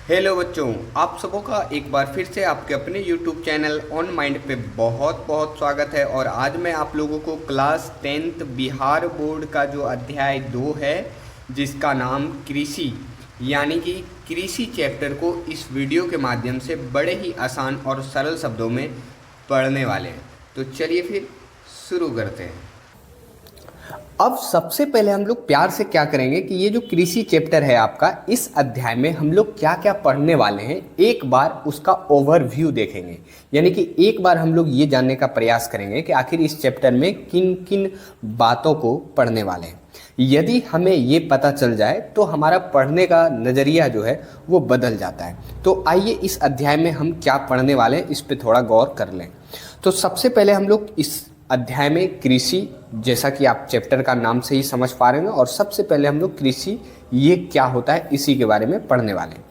Hello बच्चों, आप सबों का एक बार फिर से आपके अपने YouTube चैनल ऑन माइंड पे बहुत बहुत स्वागत है। और आज मैं आप लोगों को क्लास 10th बिहार बोर्ड का जो अध्याय 2 है जिसका नाम कृषि यानी कि कृषि चैप्टर को इस वीडियो के माध्यम से बड़े ही आसान और सरल शब्दों में पढ़ने वाले हैं। तो चलिए फिर शुरू करते हैं। अब सबसे पहले हम लोग प्यार से क्या करेंगे कि ये जो कृषि चैप्टर है आपका, इस अध्याय में हम लोग क्या क्या पढ़ने वाले हैं एक बार उसका ओवरव्यू देखेंगे। यानी कि एक बार हम लोग ये जानने का प्रयास करेंगे कि आखिर इस चैप्टर में किन किन बातों को पढ़ने वाले हैं। यदि हमें ये पता चल जाए तो हमारा पढ़ने का नज़रिया जो है वो बदल जाता है। तो आइए इस अध्याय में हम क्या पढ़ने वाले हैं इस पर थोड़ा गौर कर लें। तो सबसे पहले हम लोग इस अध्याय में कृषि, जैसा कि आप चैप्टर का नाम से ही समझ पा रहे हैं, और सबसे पहले हम लोग कृषि ये क्या होता है इसी के बारे में पढ़ने वाले हैं।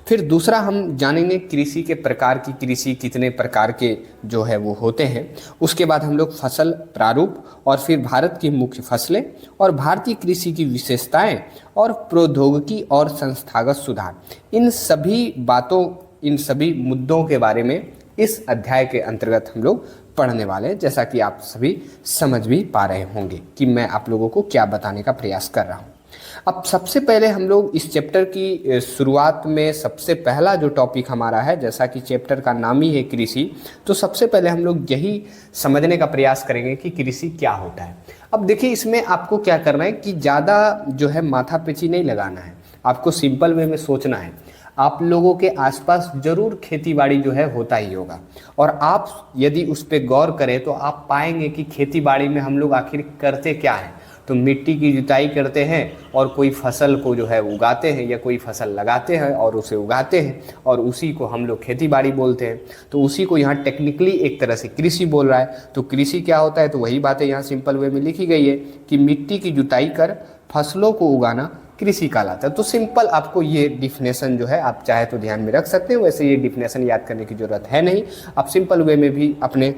फिर दूसरा हम जानेंगे कृषि के प्रकार की, कृषि कितने प्रकार के जो है वो होते हैं। उसके बाद हम लोग फसल प्रारूप, और फिर भारत की मुख्य फसलें और भारतीय कृषि की विशेषताएं और प्रौद्योगिकी और संस्थागत सुधार, इन सभी मुद्दों के बारे में इस अध्याय के अंतर्गत हम लोग पढ़ने वाले हैं। जैसा कि आप सभी समझ भी पा रहे होंगे कि मैं आप लोगों को क्या बताने का प्रयास कर रहा हूं। अब सबसे पहले हम लोग इस चैप्टर की शुरुआत में सबसे पहला जो टॉपिक हमारा है, जैसा कि चैप्टर का नाम ही है कृषि, तो सबसे पहले हम लोग यही समझने का प्रयास करेंगे कि कृषि क्या होता है। अब देखिए, इसमें आपको क्या करना है कि ज़्यादा जो है माथापच्ची नहीं लगाना है, आपको सिंपल वे में सोचना है। आप लोगों के आसपास जरूर खेतीबाड़ी जो है होता ही होगा, और आप यदि उस पर गौर करें तो आप पाएंगे कि खेतीबाड़ी में हम लोग आखिर करते क्या हैं। तो मिट्टी की जुताई करते हैं और कोई फसल को जो है उगाते हैं, या कोई फसल लगाते हैं और उसे उगाते हैं, और उसी को हम लोग खेतीबाड़ी बोलते हैं। तो उसी को यहाँ टेक्निकली एक तरह से कृषि बोल रहा है। तो कृषि क्या होता है, तो वही बातें यहाँ सिंपल वे में लिखी गई है कि मिट्टी की जुताई कर फसलों को उगाना कृषि कहलाता है। तो सिंपल आपको ये डिफिनेशन जो है आप चाहे तो ध्यान में रख सकते हैं। वैसे ये डिफिनेशन याद करने की ज़रूरत है नहीं, आप सिंपल वे में भी अपने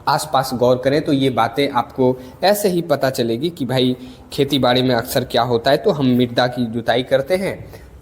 आसपास गौर करें तो ये बातें आपको ऐसे ही पता चलेगी कि भाई खेतीबाड़ी में अक्सर क्या होता है, तो हम मिट्टी की जुताई करते हैं,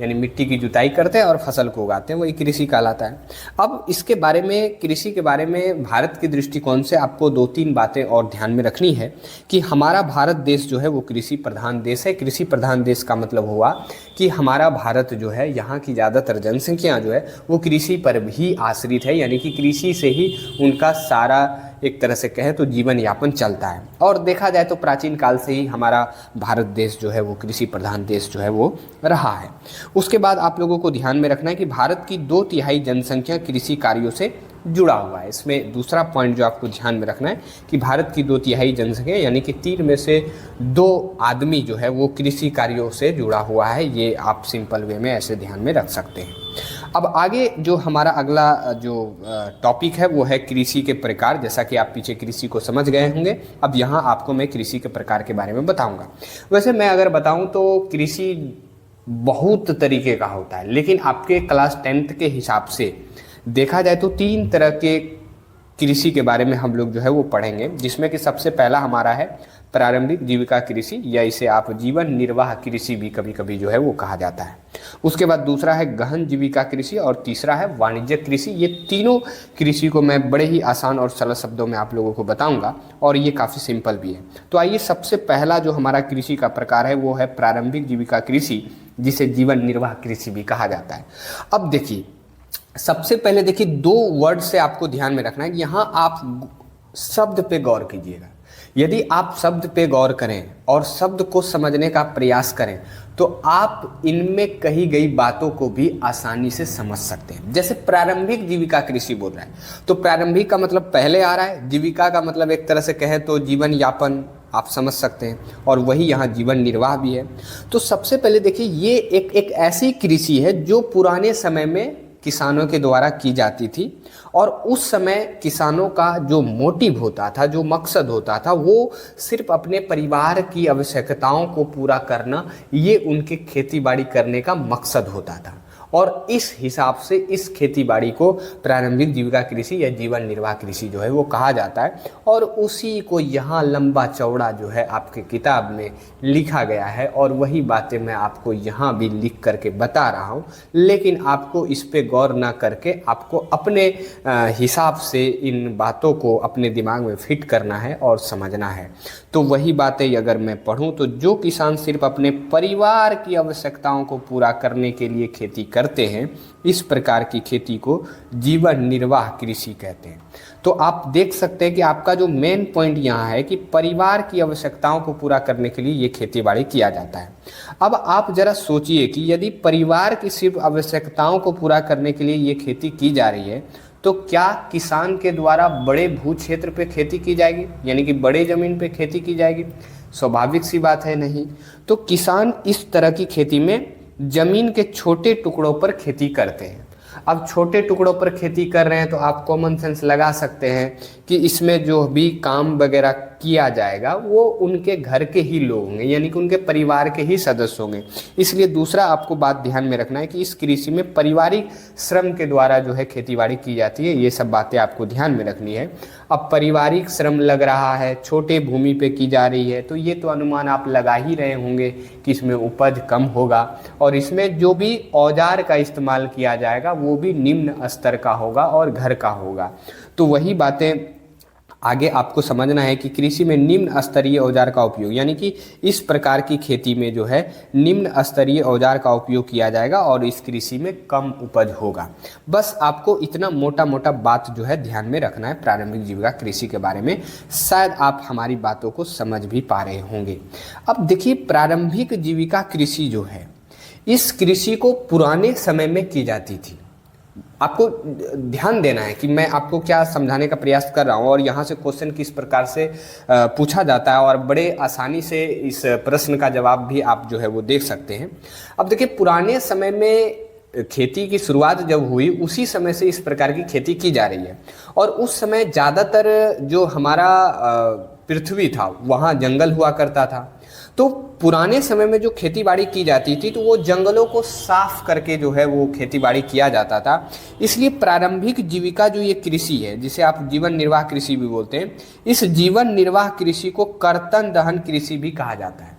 यानी मिट्टी की जुताई करते हैं और फसल को उगाते हैं, वही कृषि कहलाता है। अब इसके बारे में, कृषि के बारे में भारत के दृष्टिकोण से आपको 2-3 बातें और ध्यान में रखनी है कि हमारा भारत देश जो है वो कृषि प्रधान देश है। कृषि प्रधान देश का मतलब हुआ कि हमारा भारत जो है, यहाँ की ज़्यादातर जनसंख्या जो है वो कृषि पर भी आश्रित है, यानी कि कृषि से ही उनका सारा एक तरह से कहें तो जीवन यापन चलता है। और देखा जाए तो प्राचीन काल से ही हमारा भारत देश जो है वो कृषि प्रधान देश जो है वो रहा है। उसके बाद आप लोगों को ध्यान में रखना है कि भारत की 2/3 जनसंख्या कृषि कार्यों से जुड़ा हुआ है। इसमें दूसरा पॉइंट जो आपको ध्यान में रखना है कि भारत की 2/3 जनसंख्या यानी कि 3 में से 2 आदमी जो है वो कृषि कार्यों से जुड़ा हुआ है। ये आप सिंपल वे में ऐसे ध्यान में रख सकते हैं। अब आगे जो हमारा अगला जो टॉपिक है वो है कृषि के प्रकार। जैसा कि आप पीछे कृषि को समझ गए होंगे, अब यहाँ आपको मैं कृषि के प्रकार के बारे में बताऊंगा। वैसे मैं अगर बताऊं तो कृषि बहुत तरीके का होता है, लेकिन आपके क्लास 10th के हिसाब से देखा जाए तो 3 तरह के कृषि के बारे में हम लोग जो है वो पढ़ेंगे, जिसमें कि सबसे पहला हमारा है प्रारंभिक जीविका कृषि, या इसे आप जीवन निर्वाह कृषि भी कभी कभी जो है वो कहा जाता है। उसके बाद दूसरा है गहन जीविका कृषि, और तीसरा है वाणिज्यिक कृषि। ये तीनों कृषि को मैं बड़े ही आसान और सरल शब्दों में आप लोगों को बताऊंगा, और ये काफ़ी सिंपल भी है। तो आइए, सबसे पहला जो हमारा कृषि का प्रकार है वो है प्रारंभिक जीविका कृषि, जिसे जीवन निर्वाह कृषि भी कहा जाता है। अब देखिए, सबसे पहले देखिए 2 वर्ड से आपको ध्यान में रखना है कि यहाँ आप शब्द पे गौर कीजिएगा। यदि आप शब्द पे गौर करें और शब्द को समझने का प्रयास करें तो आप इनमें कही गई बातों को भी आसानी से समझ सकते हैं। जैसे प्रारंभिक जीविका कृषि बोल रहा है, तो प्रारंभिक का मतलब पहले आ रहा है, जीविका का मतलब एक तरह से कहें तो जीवन यापन आप समझ सकते हैं, और वही यहाँ जीवन निर्वाह भी है। तो सबसे पहले देखिए, ये एक ऐसी कृषि है जो पुराने समय में किसानों के द्वारा की जाती थी, और उस समय किसानों का जो मोटिव होता था, जो मकसद होता था, वो सिर्फ अपने परिवार की आवश्यकताओं को पूरा करना, ये उनके खेतीबाड़ी करने का मकसद होता था। और इस हिसाब से इस खेती बाड़ी को प्रारंभिक जीविका कृषि या जीवन निर्वाह कृषि जो है वो कहा जाता है। और उसी को यहाँ लंबा चौड़ा जो है आपके किताब में लिखा गया है और वही बातें मैं आपको यहाँ भी लिख करके बता रहा हूँ, लेकिन आपको इस पे गौर ना करके आपको अपने हिसाब से इन बातों को अपने दिमाग में फिट करना है और समझना है। तो वही बातें अगर मैं पढ़ूँ तो जो किसान सिर्फ अपने परिवार की आवश्यकताओं को पूरा करने के लिए खेती करते हैं, इस प्रकार की खेती को जीवन निर्वाह कृषि कहते हैं। तो आप देख सकते हैं कि आपका जो मेन पॉइंट यहाँ है कि परिवार की आवश्यकताओं को पूरा करने के लिए ये खेती बाड़ी किया जाता है। अब आप जरा सोचिए कि यदि परिवार की सिर्फ आवश्यकताओं को पूरा करने के लिए ये खेती की जा रही है, तो क्या किसान के द्वारा बड़े भू क्षेत्र पे खेती की जाएगी, यानी कि बड़े ज़मीन पे खेती की जाएगी? स्वाभाविक सी बात है, नहीं। तो किसान इस तरह की खेती में ज़मीन के छोटे टुकड़ों पर खेती करते हैं। अब छोटे टुकड़ों पर खेती कर रहे हैं तो आप कॉमन सेंस लगा सकते हैं कि इसमें जो भी काम वगैरह किया जाएगा वो उनके घर के ही लोग होंगे, यानी कि उनके परिवार के ही सदस्य होंगे। इसलिए दूसरा आपको बात ध्यान में रखना है कि इस कृषि में पारिवारिक श्रम के द्वारा जो है खेतीबाड़ी की जाती है। ये सब बातें आपको ध्यान में रखनी है। अब पारिवारिक श्रम लग रहा है, छोटे भूमि पे की जा रही है, तो ये तो अनुमान आप लगा ही रहे होंगे कि इसमें उपज कम होगा और इसमें जो भी औजार का इस्तेमाल किया जाएगा वो भी निम्न स्तर का होगा और घर का होगा। तो वही बातें आगे आपको समझना है कि कृषि में निम्न स्तरीय औजार का उपयोग, यानी कि इस प्रकार की खेती में जो है निम्न स्तरीय औजार का उपयोग किया जाएगा और इस कृषि में कम उपज होगा। बस आपको इतना मोटा मोटा बात जो है ध्यान में रखना है प्रारंभिक जीविका कृषि के बारे में। शायद आप हमारी बातों को समझ भी पा रहे होंगे। अब देखिए, प्रारंभिक जीविका कृषि जो है, इस कृषि को पुराने समय में की जाती थी। आपको ध्यान देना है कि मैं आपको क्या समझाने का प्रयास कर रहा हूँ और यहाँ से क्वेश्चन किस प्रकार से पूछा जाता है और बड़े आसानी से इस प्रश्न का जवाब भी आप जो है वो देख सकते हैं। अब देखिए, पुराने समय में खेती की शुरुआत जब हुई उसी समय से इस प्रकार की खेती की जा रही है और उस समय ज़्यादातर जो हमारा पृथ्वी था वहाँ जंगल हुआ करता था। तो पुराने समय में जो खेती-बाड़ी की जाती थी तो वो जंगलों को साफ करके जो है वो खेती-बाड़ी किया जाता था। इसलिए प्रारंभिक जीविका जो ये कृषि है, जिसे आप जीवन निर्वाह कृषि भी बोलते हैं, इस जीवन निर्वाह कृषि को कर्तन दहन कृषि भी कहा जाता है।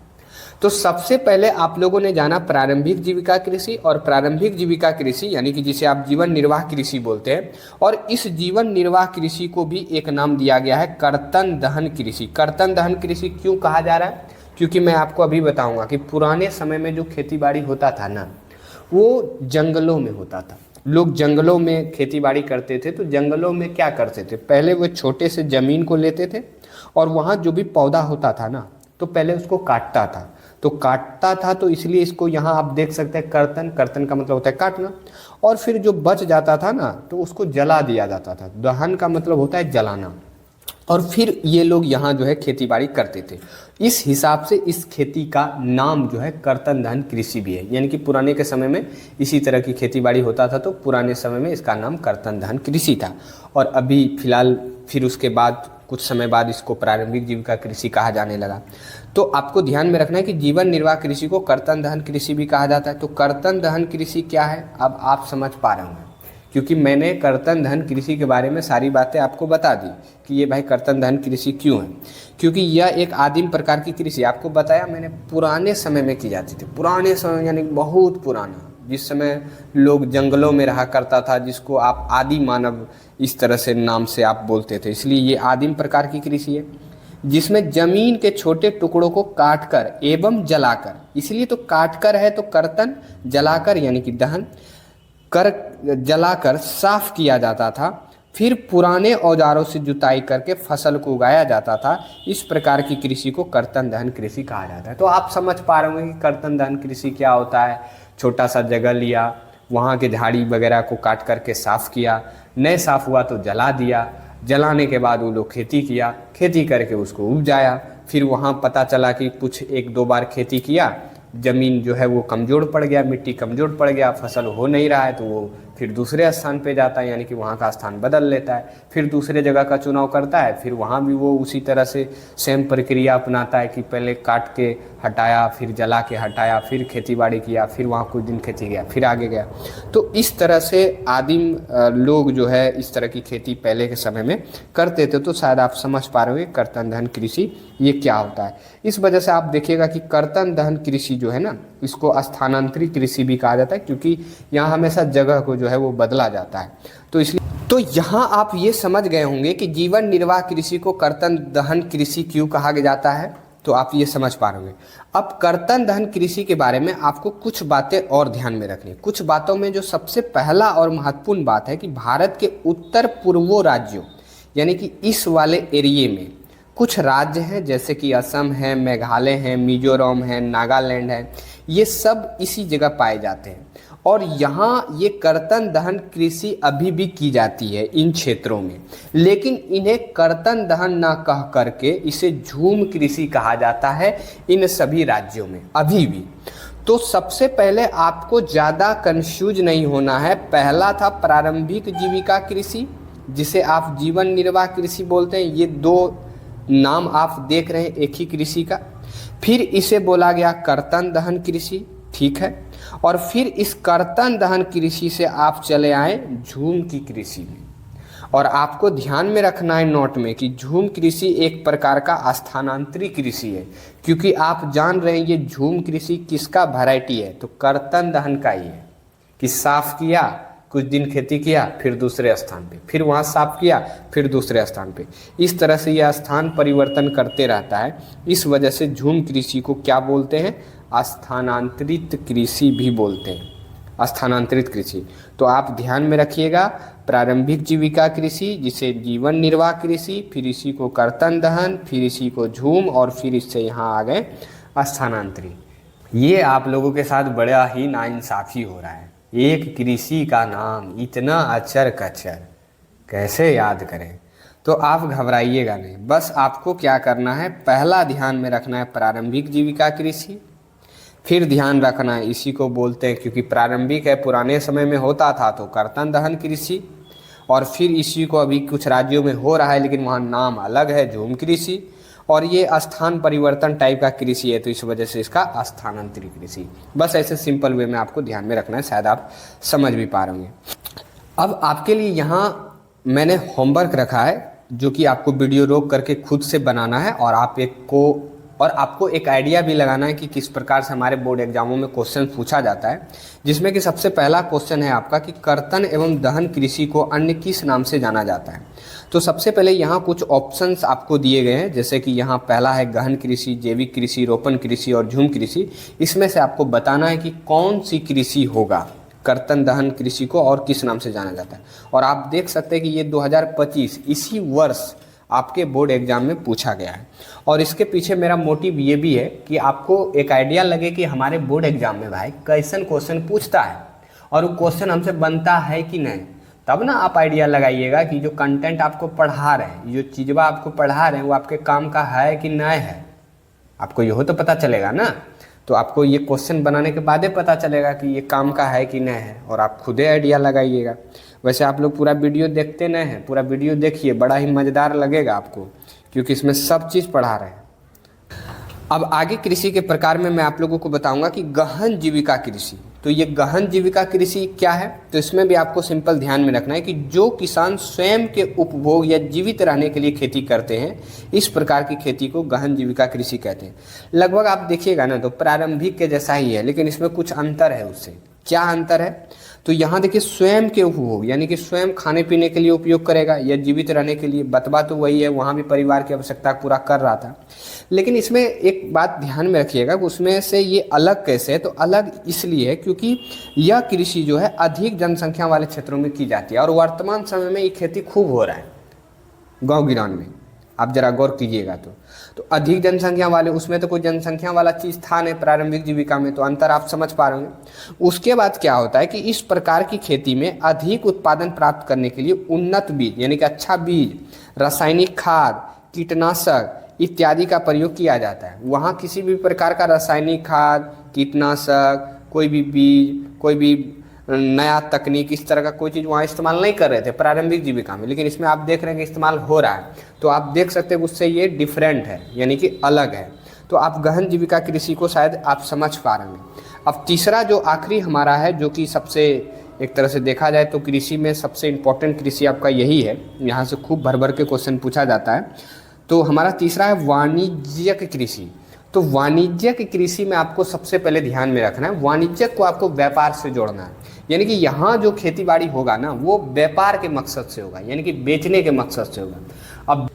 तो सबसे पहले आप लोगों ने जाना प्रारंभिक जीविका कृषि और प्रारंभिक जीविका कृषि यानी कि जिसे आप जीवन निर्वाह कृषि बोलते हैं, और इस जीवन निर्वाह कृषि को भी एक नाम दिया गया है कर्तन दहन कृषि। कर्तन दहन कृषि क्यों कहा जा रहा है? क्योंकि मैं आपको अभी बताऊंगा कि पुराने समय में जो खेतीबाड़ी होता था ना, वो जंगलों में होता था। लोग जंगलों में खेतीबाड़ी करते थे। तो जंगलों में क्या करते थे, पहले वो छोटे से ज़मीन को लेते थे और वहाँ जो भी पौधा होता था ना, तो पहले उसको काटता था। तो काटता था तो इसलिए इसको यहाँ आप देख सकते हैं कर्तन। कर्तन का मतलब होता है काटना। और फिर जो बच जाता था ना तो उसको जला दिया जाता था। दहन का मतलब होता है जलाना। और फिर ये लोग यहाँ जो है खेतीबाड़ी करते थे। इस हिसाब से इस खेती का नाम जो है कर्तन दहन कृषि भी है। यानी कि पुराने के समय में इसी तरह की खेतीबाड़ी होता था तो पुराने समय में इसका नाम कर्तन दहन कृषि था। और अभी फिलहाल फिर उसके बाद कुछ समय बाद इसको प्रारंभिक जीविका कृषि कहा जाने लगा। तो आपको ध्यान में रखना है कि जीवन निर्वाह कृषि को कर्तन दहन कृषि भी कहा जाता है। तो कर्तन दहन कृषि क्या है, अब आप समझ पा रहे होंगे, क्योंकि मैंने कर्तन दहन कृषि के बारे में सारी बातें आपको बता दी कि ये भाई कर्तन दहन कृषि क्यों है। क्योंकि यह एक आदिम प्रकार की कृषि, आपको बताया मैंने, पुराने समय में की जाती थी। पुराने समय यानी बहुत पुराना, जिस समय लोग जंगलों में रहा करता था, जिसको आप आदि मानव इस तरह से नाम से आप बोलते थे। इसलिए ये आदिम प्रकार की कृषि है जिसमें जमीन के छोटे टुकड़ों को काटकर एवं जलाकर, इसलिए तो काटकर है तो कर्तन, जलाकर यानी कि दहन कर, जलाकर साफ किया जाता था। फिर पुराने औजारों से जुताई करके फसल को उगाया जाता था। इस प्रकार की कृषि को कर्तन दहन कृषि कहा जाता है। तो आप समझ पा रहे होंगे कि कर्तन दहन कृषि क्या होता है। छोटा सा जगह लिया, वहाँ के झाड़ी वगैरह को काट करके साफ़ किया, नहीं साफ़ हुआ तो जला दिया, जलाने के बाद वो लोग खेती किया, खेती करके उसको उपजाया। फिर वहाँ पता चला कि कुछ एक दो बार खेती किया, ज़मीन जो है वो कमज़ोर पड़ गया, मिट्टी कमज़ोर पड़ गया, फसल हो नहीं रहा है, तो वो फिर दूसरे स्थान पे जाता है, यानी कि वहाँ का स्थान बदल लेता है, फिर दूसरे जगह का चुनाव करता है, फिर वहाँ भी वो उसी तरह से सेम प्रक्रिया अपनाता है कि पहले काट के हटाया, फिर जला के हटाया, फिर खेतीबाड़ी किया, फिर वहाँ कुछ दिन खेती गया, फिर आगे गया। तो इस तरह से आदिम लोग जो है इस तरह की खेती पहले के समय में करते थे। तो शायद आप समझ पा रहे हो कर्तन दहन कृषि ये क्या होता है। इस वजह से आप देखिएगा कि कर्तन दहन कृषि जो है ना, इसको स्थानांतरित कृषि भी कहा जाता है, क्योंकि यहाँ हमेशा जगह को जो है वो बदला जाता है। तो इसलिए तो यहाँ आप ये समझ गए होंगे कि जीवन निर्वाह कृषि को कर्तन दहन कृषि क्यों कहा जाता है, तो आप ये समझ पा रहे होंगे। अब कर्तन दहन कृषि के बारे में आपको कुछ बातें और ध्यान में रखनी। कुछ बातों में जो सबसे पहला और महत्वपूर्ण बात है कि भारत के उत्तर पूर्व राज्यों यानी कि इस वाले एरिए में कुछ राज्य हैं, जैसे कि असम है, मेघालय है, मिजोरम है, नागालैंड है, ये सब इसी जगह पाए जाते हैं। और यहाँ ये कर्तन दहन कृषि अभी भी की जाती है इन क्षेत्रों में, लेकिन इन्हें कर्तन दहन ना कह करके इसे झूम कृषि कहा जाता है इन सभी राज्यों में अभी भी। तो सबसे पहले आपको ज़्यादा कंफ्यूज नहीं होना है। पहला था प्रारंभिक जीविका कृषि, जिसे आप जीवन निर्वाह कृषि बोलते हैं। ये दो नाम आप देख रहे हैं एक ही कृषि का। फिर इसे बोला गया कर्तन दहन कृषि, ठीक है। और फिर इस कर्तन दहन कृषि से आप चले आए झूम की कृषि में। और आपको ध्यान में रखना है नोट में कि झूम कृषि एक प्रकार का स्थानांतरित कृषि है, क्योंकि आप जान रहे हैं ये झूम कृषि किसका वैरायटी है, तो कर्तन दहन का ही है। कि साफ किया, कुछ दिन खेती किया, फिर दूसरे स्थान पे, फिर वहाँ साफ किया, फिर दूसरे स्थान पे, इस तरह से यह स्थान परिवर्तन करते रहता है। इस वजह से झूम कृषि को क्या बोलते हैं, स्थानांतरित कृषि भी बोलते हैं, स्थानांतरित कृषि। तो आप ध्यान में रखिएगा, प्रारंभिक जीविका कृषि जिसे जीवन निर्वाह कृषि, फिर इसी को कर्तन दहन, फिर इसी को झूम, और फिर इससे यहाँ आ गए स्थानांतरित। ये आप लोगों के साथ बड़ा ही नाइंसाफ़ी हो रहा है। एक कृषि का नाम इतना अक्षर कक्षर कैसे याद करें। तो आप घबराइएगा नहीं, बस आपको क्या करना है, पहला ध्यान में रखना है प्रारंभिक जीविका कृषि, फिर ध्यान रखना है इसी को बोलते हैं, क्योंकि प्रारंभिक है पुराने समय में होता था तो कर्तन दहन कृषि, और फिर इसी को अभी कुछ राज्यों में हो रहा है लेकिन वहाँ नाम अलग है झूम कृषि, और ये स्थान परिवर्तन टाइप का कृषि है, तो इस वजह से इसका स्थानांतरित कृषि। बस ऐसे सिंपल वे में आपको ध्यान में रखना है, शायद आप समझ भी पा रहे होंगे। अब आपके लिए यहाँ मैंने होमवर्क रखा है जो कि आपको वीडियो रोक करके खुद से बनाना है, और आपको एक आइडिया भी लगाना है कि किस प्रकार से हमारे बोर्ड एग्जामों में क्वेश्चन पूछा जाता है। जिसमें कि सबसे पहला क्वेश्चन है आपका कि कर्तन एवं दहन कृषि को अन्य किस नाम से जाना जाता है। तो सबसे पहले यहाँ कुछ ऑप्शंस आपको दिए गए हैं, जैसे कि यहाँ पहला है गहन कृषि, जैविक कृषि, रोपण कृषि और झूम कृषि। इसमें से आपको बताना है कि कौन सी कृषि होगा कर्तन दहन कृषि को और किस नाम से जाना जाता है। और आप देख सकते हैं कि ये 2025 इसी वर्ष आपके बोर्ड एग्जाम में पूछा गया है। और इसके पीछे मेरा मोटिव ये भी है कि आपको एक आइडिया लगे कि हमारे बोर्ड एग्जाम में भाई कैसन क्वेश्चन पूछता है और वो क्वेश्चन हमसे बनता है कि नहीं। तब ना आप आइडिया लगाइएगा कि जो कंटेंट आपको पढ़ा रहे हैं, जो चीज़वा आपको पढ़ा रहे हैं, वो आपके काम का है कि नहीं है। आपको यह तो पता चलेगा ना। तो आपको ये क्वेश्चन बनाने के बाद ही पता चलेगा कि ये काम का है कि नहीं है, और आप खुद ही आइडिया लगाइएगा। वैसे आप लोग पूरा वीडियो देखते नहीं हैं, पूरा वीडियो देखिए, बड़ा ही मज़ेदार लगेगा आपको, क्योंकि इसमें सब चीज़ पढ़ा रहे हैं। अब आगे कृषि के प्रकार में मैं आप लोगों को बताऊंगा कि गहन जीविका कृषि। तो ये गहन जीविका कृषि क्या है, तो इसमें भी आपको सिंपल ध्यान में रखना है कि जो किसान स्वयं के उपभोग या जीवित रहने के लिए खेती करते हैं, इस प्रकार की खेती को गहन जीविका कृषि कहते हैं। लगभग आप देखिएगा ना तो प्रारंभिक के जैसा ही है, लेकिन इसमें कुछ अंतर है। उससे क्या अंतर है, तो यहाँ देखिए स्वयं के उपभोग यानी कि स्वयं खाने पीने के लिए उपयोग करेगा या जीवित रहने के लिए, बतवा तो वही है, वहाँ भी परिवार की आवश्यकता पूरा कर रहा था। लेकिन इसमें एक बात ध्यान में रखिएगा कि उसमें से ये अलग कैसे है, तो अलग इसलिए है क्योंकि यह कृषि जो है अधिक जनसंख्या वाले क्षेत्रों में की जाती है, और वर्तमान समय में ये खेती खूब हो रहा है गाँव गिरान में। आप जरा गौर कीजिएगा तो अधिक जनसंख्या वाले, उसमें तो कोई जनसंख्या वाला चीज़ था नहीं प्रारंभिक जीविका में, तो अंतर आप समझ पा रहे होंगे। उसके बाद क्या होता है कि इस प्रकार की खेती में अधिक उत्पादन प्राप्त करने के लिए उन्नत बीज यानी कि अच्छा बीज, रासायनिक खाद, कीटनाशक इत्यादि का प्रयोग किया जाता है। वहाँ किसी भी प्रकार का रासायनिक खाद, कीटनाशक, कोई भी बीज, कोई भी नया तकनीक इस तरह का कोई चीज़ वहाँ इस्तेमाल नहीं कर रहे थे प्रारंभिक जीविका में, लेकिन इसमें आप देख रहे हैं कि इस्तेमाल हो रहा है। तो आप देख सकते हैं उससे ये डिफरेंट है, यानी कि अलग है। तो आप गहन जीविका कृषि को शायद आप समझ पा रहे हैं। अब तीसरा जो आखिरी हमारा है, जो कि सबसे एक तरह से देखा जाए तो कृषि में सबसे इम्पोर्टेंट कृषि आपका यही है, यहाँ से खूब भर भर के क्वेश्चन पूछा जाता है। तो हमारा तीसरा है वाणिज्यिक कृषि। तो वाणिज्यिक कृषि में आपको सबसे पहले ध्यान में रखना है, वाणिज्यिक को आपको व्यापार से जोड़ना है। यानी कि यहाँ जो खेती बाड़ी होगा ना, वो व्यापार के मकसद से होगा, यानी कि बेचने के मकसद से होगा। अब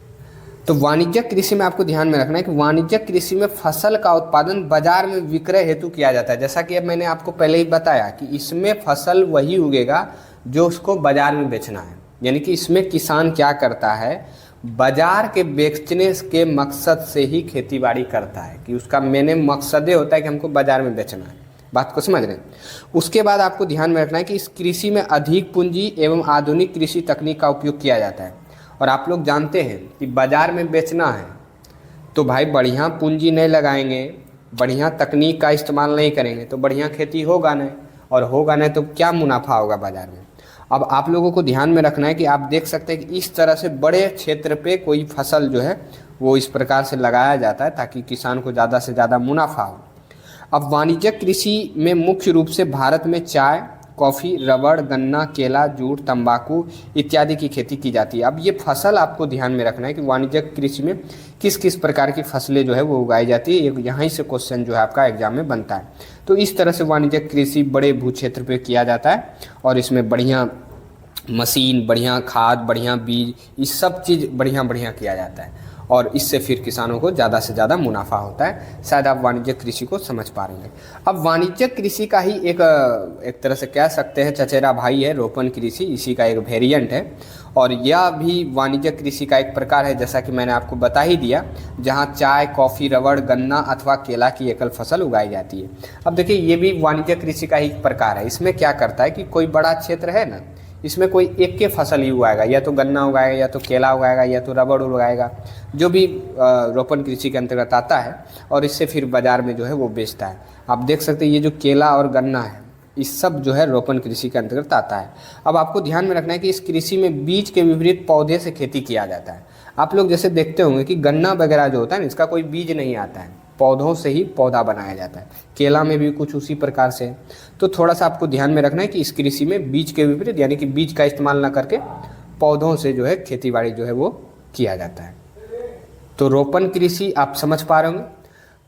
तो वाणिज्यिक कृषि में आपको ध्यान में रखना है कि वाणिज्यिक कृषि में फसल का उत्पादन बाजार में विक्रय हेतु किया जाता है। जैसा कि अब मैंने आपको पहले ही बताया कि इसमें फसल वही उगेगा जो उसको बाजार में बेचना है। यानी कि इसमें किसान क्या करता है, बाजार के बेचने के मकसद से ही खेती बाड़ी करता है, कि उसका मैंने मकसद होता है कि हमको बाजार में बेचना है। बात को समझ रहे हैं। उसके बाद आपको ध्यान में रखना है कि इस कृषि में अधिक पूंजी एवं आधुनिक कृषि तकनीक का उपयोग किया जाता है। और आप लोग जानते हैं कि बाज़ार में बेचना है तो भाई बढ़िया पूंजी नहीं लगाएंगे, बढ़िया तकनीक का इस्तेमाल नहीं करेंगे तो बढ़िया खेती होगा नहीं, और होगा नहीं तो क्या मुनाफा होगा बाज़ार में। अब आप लोगों को ध्यान में रखना है कि आप देख सकते हैं कि इस तरह से बड़े क्षेत्र पे कोई फसल जो है वो इस प्रकार से लगाया जाता है ताकि किसान को ज़्यादा से ज़्यादा मुनाफा हो। अब वाणिज्यिक कृषि में मुख्य रूप से भारत में चाय, कॉफ़ी, रबड़, गन्ना, केला, जूट, तंबाकू इत्यादि की खेती की जाती है। अब ये फसल आपको ध्यान में रखना है कि वाणिज्यिक कृषि में किस किस प्रकार की फसलें जो है वो उगाई जाती है। यहाँ से क्वेश्चन जो है आपका एग्जाम में बनता है। तो इस तरह से वाणिज्यिक कृषि बड़े भू क्षेत्र पे किया जाता है और इसमें बढ़िया मशीन, बढ़िया खाद, बढ़िया बीज, ये सब चीज़ बढ़िया बढ़िया किया जाता है और इससे फिर किसानों को ज़्यादा से ज़्यादा मुनाफा होता है। शायद आप वाणिज्यिक कृषि को समझ पा रहे हैं। अब वाणिज्यिक कृषि का ही एक तरह से कह सकते हैं चचेरा भाई है रोपण कृषि, इसी का एक वेरिएंट है और यह भी वाणिज्यिक कृषि का एक प्रकार है, जैसा कि मैंने आपको बता ही दिया, जहाँ चाय, कॉफ़ी, रबड़, गन्ना अथवा केला की एकल फसल उगाई जाती है। अब देखिए ये भी वाणिज्यिक कृषि का ही प्रकार है। इसमें क्या करता है कि कोई बड़ा क्षेत्र है ना, इसमें कोई एक के फसल ही उगाएगा, या तो गन्ना उगाएगा, या तो केला उगाएगा, या तो रबड़ उगाएगा, जो भी रोपण कृषि के अंतर्गत आता है, और इससे फिर बाज़ार में जो है वो बेचता है। आप देख सकते हैं ये जो केला और गन्ना है, इस सब जो है रोपण कृषि के अंतर्गत आता है। अब आपको ध्यान में रखना है कि इस कृषि में बीज के विपरीत पौधे से खेती किया जाता है। आप लोग जैसे देखते होंगे कि गन्ना वगैरह जो होता है ना, इसका कोई बीज नहीं आता है, पौधों से ही पौधा बनाया जाता है। केला में भी कुछ उसी प्रकार से। तो थोड़ा सा आपको ध्यान में रखना है कि इस कृषि में बीज के विपरीत, यानी कि बीज का इस्तेमाल ना करके पौधों से जो है खेती बाड़ी जो है वो किया जाता है। तो रोपण कृषि आप समझ पा रहे होंगे।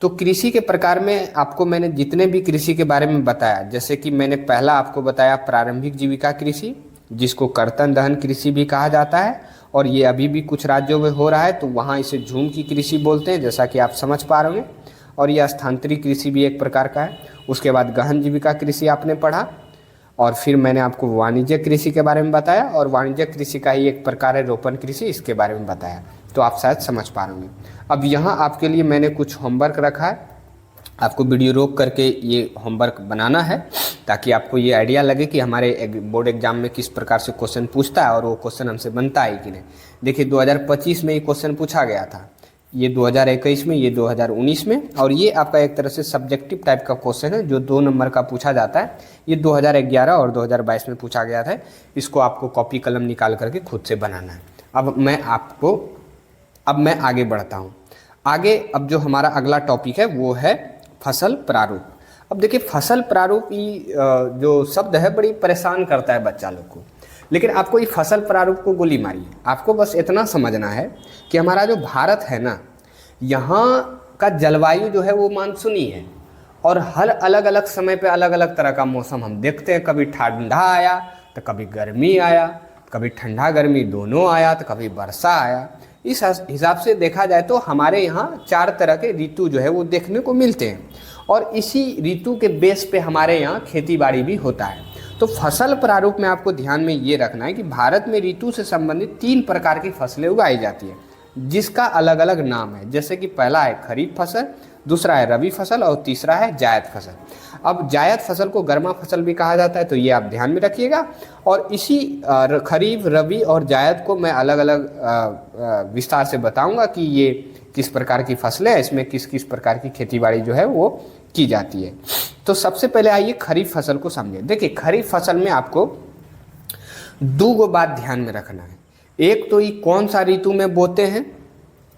तो कृषि के प्रकार में आपको मैंने जितने भी कृषि के बारे में बताया, जैसे कि मैंने पहला आपको बताया प्रारंभिक जीविका कृषि, जिसको कर्तन दहन कृषि भी कहा जाता है, और ये अभी भी कुछ राज्यों में हो रहा है, तो वहाँ इसे झूम की कृषि बोलते हैं, जैसा कि आप समझ पा रहे होंगे। और यह स्थानांतरित कृषि भी एक प्रकार का है। उसके बाद गहन जीविका कृषि आपने पढ़ा, और फिर मैंने आपको वाणिज्यिक कृषि के बारे में बताया, और वाणिज्यिक कृषि का ही एक प्रकार है रोपण कृषि, इसके बारे में बताया। तो आप शायद समझ पा रहे होंगे। अब यहाँ आपके लिए मैंने कुछ होमवर्क रखा है, आपको वीडियो रोक करके ये होमवर्क बनाना है, ताकि आपको ये आइडिया लगे कि हमारे बोर्ड एग्जाम में किस प्रकार से क्वेश्चन पूछता है और वो क्वेश्चन हमसे बनता है कि नहीं। देखिए 2025 में ये क्वेश्चन पूछा गया था, ये 2021 में, ये 2019 में, और ये आपका एक तरह से सब्जेक्टिव टाइप का क्वेश्चन है जो 2 नंबर का पूछा जाता है। ये 2011 और 2022 में पूछा गया था। इसको आपको कॉपी कलम निकाल करके खुद से बनाना है। अब मैं आगे बढ़ता हूँ। आगे अब जो हमारा अगला टॉपिक है वो है फसल प्रारूप। अब देखिए फसल प्रारूप जो शब्द है बड़ी परेशान करता है बच्चा लोग को, लेकिन आपको ये फसल प्रारूप को गोली मारिए। आपको बस इतना समझना है कि हमारा जो भारत है ना, यहाँ का जलवायु जो है वो मानसूनी है, और हर अलग अलग समय पे अलग अलग तरह का मौसम हम देखते हैं। कभी ठंडा आया तो कभी गर्मी आया, कभी ठंडा गर्मी दोनों आया, तो कभी वर्षा आया। इस हिसाब से देखा जाए तो हमारे यहाँ 4 तरह के ऋतु जो है वो देखने को मिलते हैं, और इसी ऋतु के बेस पे हमारे यहाँ खेती बाड़ी भी होता है। तो फसल प्रारूप में आपको ध्यान में ये रखना है कि भारत में ऋतु से संबंधित 3 प्रकार की फसलें उगाई जाती है, जिसका अलग अलग नाम है। जैसे कि पहला है खरीफ फसल, दूसरा है रबी फसल, और तीसरा है जायद फसल। अब जायद फसल को गर्मा फसल भी कहा जाता है, तो ये आप ध्यान में रखिएगा। और इसी खरीफ, रबी और जायद को मैं अलग अलग विस्तार से बताऊंगा कि ये किस प्रकार की फसलें हैं, इसमें किस किस प्रकार की खेती बाड़ी जो है वो की जाती है। तो सबसे पहले आइए खरीफ फसल को समझें। देखिए खरीफ फसल में आपको दो गो बात ध्यान में रखना है। एक तो ये कौन सा ऋतु में बोते हैं,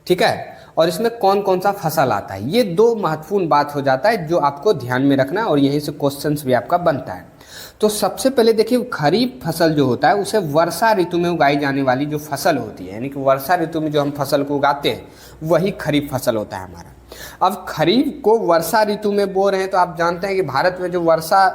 ठीक है, और इसमें कौन कौन सा फसल आता है। ये दो महत्वपूर्ण बात हो जाता है जो आपको ध्यान में रखना है और यहीं से क्वेश्चंस भी आपका बनता है। तो सबसे पहले देखिए खरीफ फसल जो होता है उसे वर्षा ऋतु में उगाई जाने वाली जो फसल होती है, यानी कि वर्षा ऋतु में जो हम फसल को उगाते हैं वही खरीफ फसल होता है हमारा। अब खरीफ को वर्षा ऋतु में बो रहे हैं तो आप जानते हैं कि भारत में जो वर्षा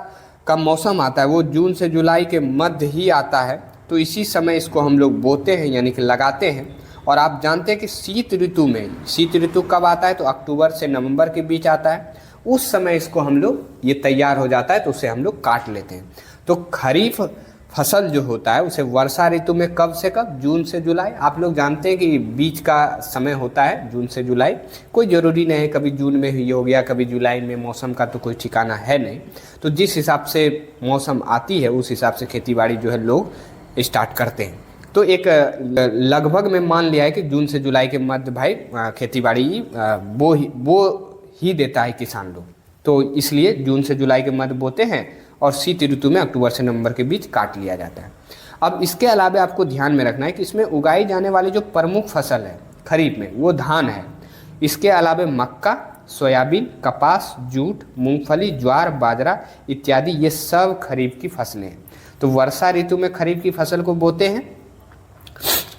का मौसम आता है वो जून से जुलाई के मध्य ही आता है। तो इसी समय इसको हम लोग बोते हैं यानी कि लगाते हैं। और आप जानते हैं कि शीत ऋतु में, शीत ऋतु कब आता है तो अक्टूबर से नवंबर के बीच आता है। उस समय इसको हम लोग ये तैयार हो जाता है तो उसे हम लोग काट लेते हैं। तो खरीफ फसल जो होता है उसे वर्षा ऋतु में कब से कब, जून से जुलाई। आप लोग जानते हैं कि बीच का समय होता है जून से जुलाई, कोई ज़रूरी नहीं है कभी जून में ही हो गया कभी जुलाई में, मौसम का तो कोई ठिकाना है नहीं। तो जिस हिसाब से मौसम आती है उस हिसाब से खेतीबाड़ी जो है लोग स्टार्ट करते हैं। तो एक लगभग में मान लिया है कि जून से जुलाई के मध्य भाई खेतीबाड़ी बो ही देता है किसान लोग। तो इसलिए जून से जुलाई के मध्य बोते हैं और शीत ऋतु में अक्टूबर से नवंबर के बीच काट लिया जाता है। अब इसके अलावा आपको ध्यान में रखना है कि इसमें उगाई जाने वाली जो प्रमुख फसल है खरीफ में वो धान है। इसके अलावा मक्का, सोयाबीन, कपास, जूट, मूंगफली, ज्वार, बाजरा इत्यादि ये सब खरीफ की फसलें हैं। तो वर्षा ऋतु में खरीफ की फसल को बोते हैं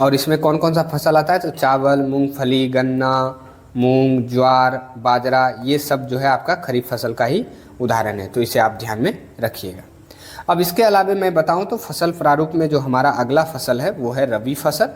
और इसमें कौन कौन सा फसल आता है तो चावल, मूंगफली, गन्ना, मूंग, ज्वार, बाजरा ये सब जो है आपका खरीफ फसल का ही उदाहरण है। तो इसे आप ध्यान में रखिएगा। अब इसके अलावा मैं बताऊं तो फसल प्रारूप में जो हमारा अगला फसल है वो है रबी फसल।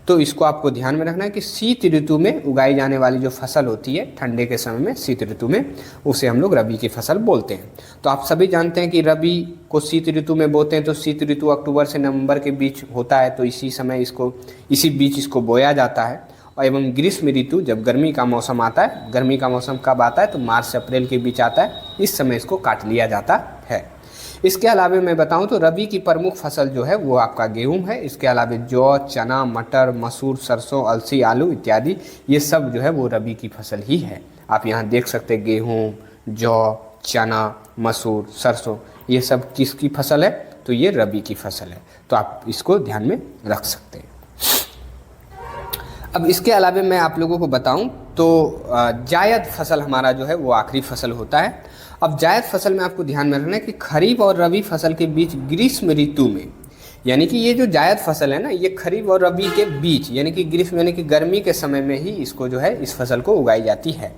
तो इसको आपको ध्यान में रखना है कि शीत ऋतु में उगाई जाने वाली जो फसल होती है ठंडे के समय में शीत ऋतु में, उसे हम लोग रबी की फसल बोलते हैं। तो आप सभी जानते हैं कि रबी को शीत ऋतु में बोते हैं। तो शीत ऋतु अक्टूबर से नवंबर के बीच होता है तो इसी बीच इसको बोया जाता है। और एवं ग्रीष्म ऋतु जब गर्मी का मौसम आता है, गर्मी का मौसम कब आता है तो मार्च से अप्रैल के बीच आता है, इस समय इसको काट लिया जाता है। इसके अलावा मैं बताऊं तो रबी की प्रमुख फसल जो है वो आपका गेहूं है। इसके अलावा जौ, चना, मटर, मसूर, सरसों, अलसी, आलू इत्यादि ये सब जो है वो रबी की फसल ही है। आप यहाँ देख सकते हैं गेहूं, जौ, चना, मसूर, सरसों ये सब किसकी फसल है तो ये रबी की फसल है। तो आप इसको ध्यान में रख सकते हैं। अब इसके अलावा मैं आप लोगों को बताऊं तो जायद फसल हमारा जो है वो आखिरी फसल होता है। अब जायद फसल में आपको ध्यान में रखना है कि खरीफ और रबी फसल के बीच ग्रीष्म ऋतु में, यानी कि ये जो जायद फसल है ना ये खरीफ और रबी के बीच यानी कि ग्रीष्म यानी कि गर्मी के समय में ही इसको जो है इस फसल को उगाई जाती है,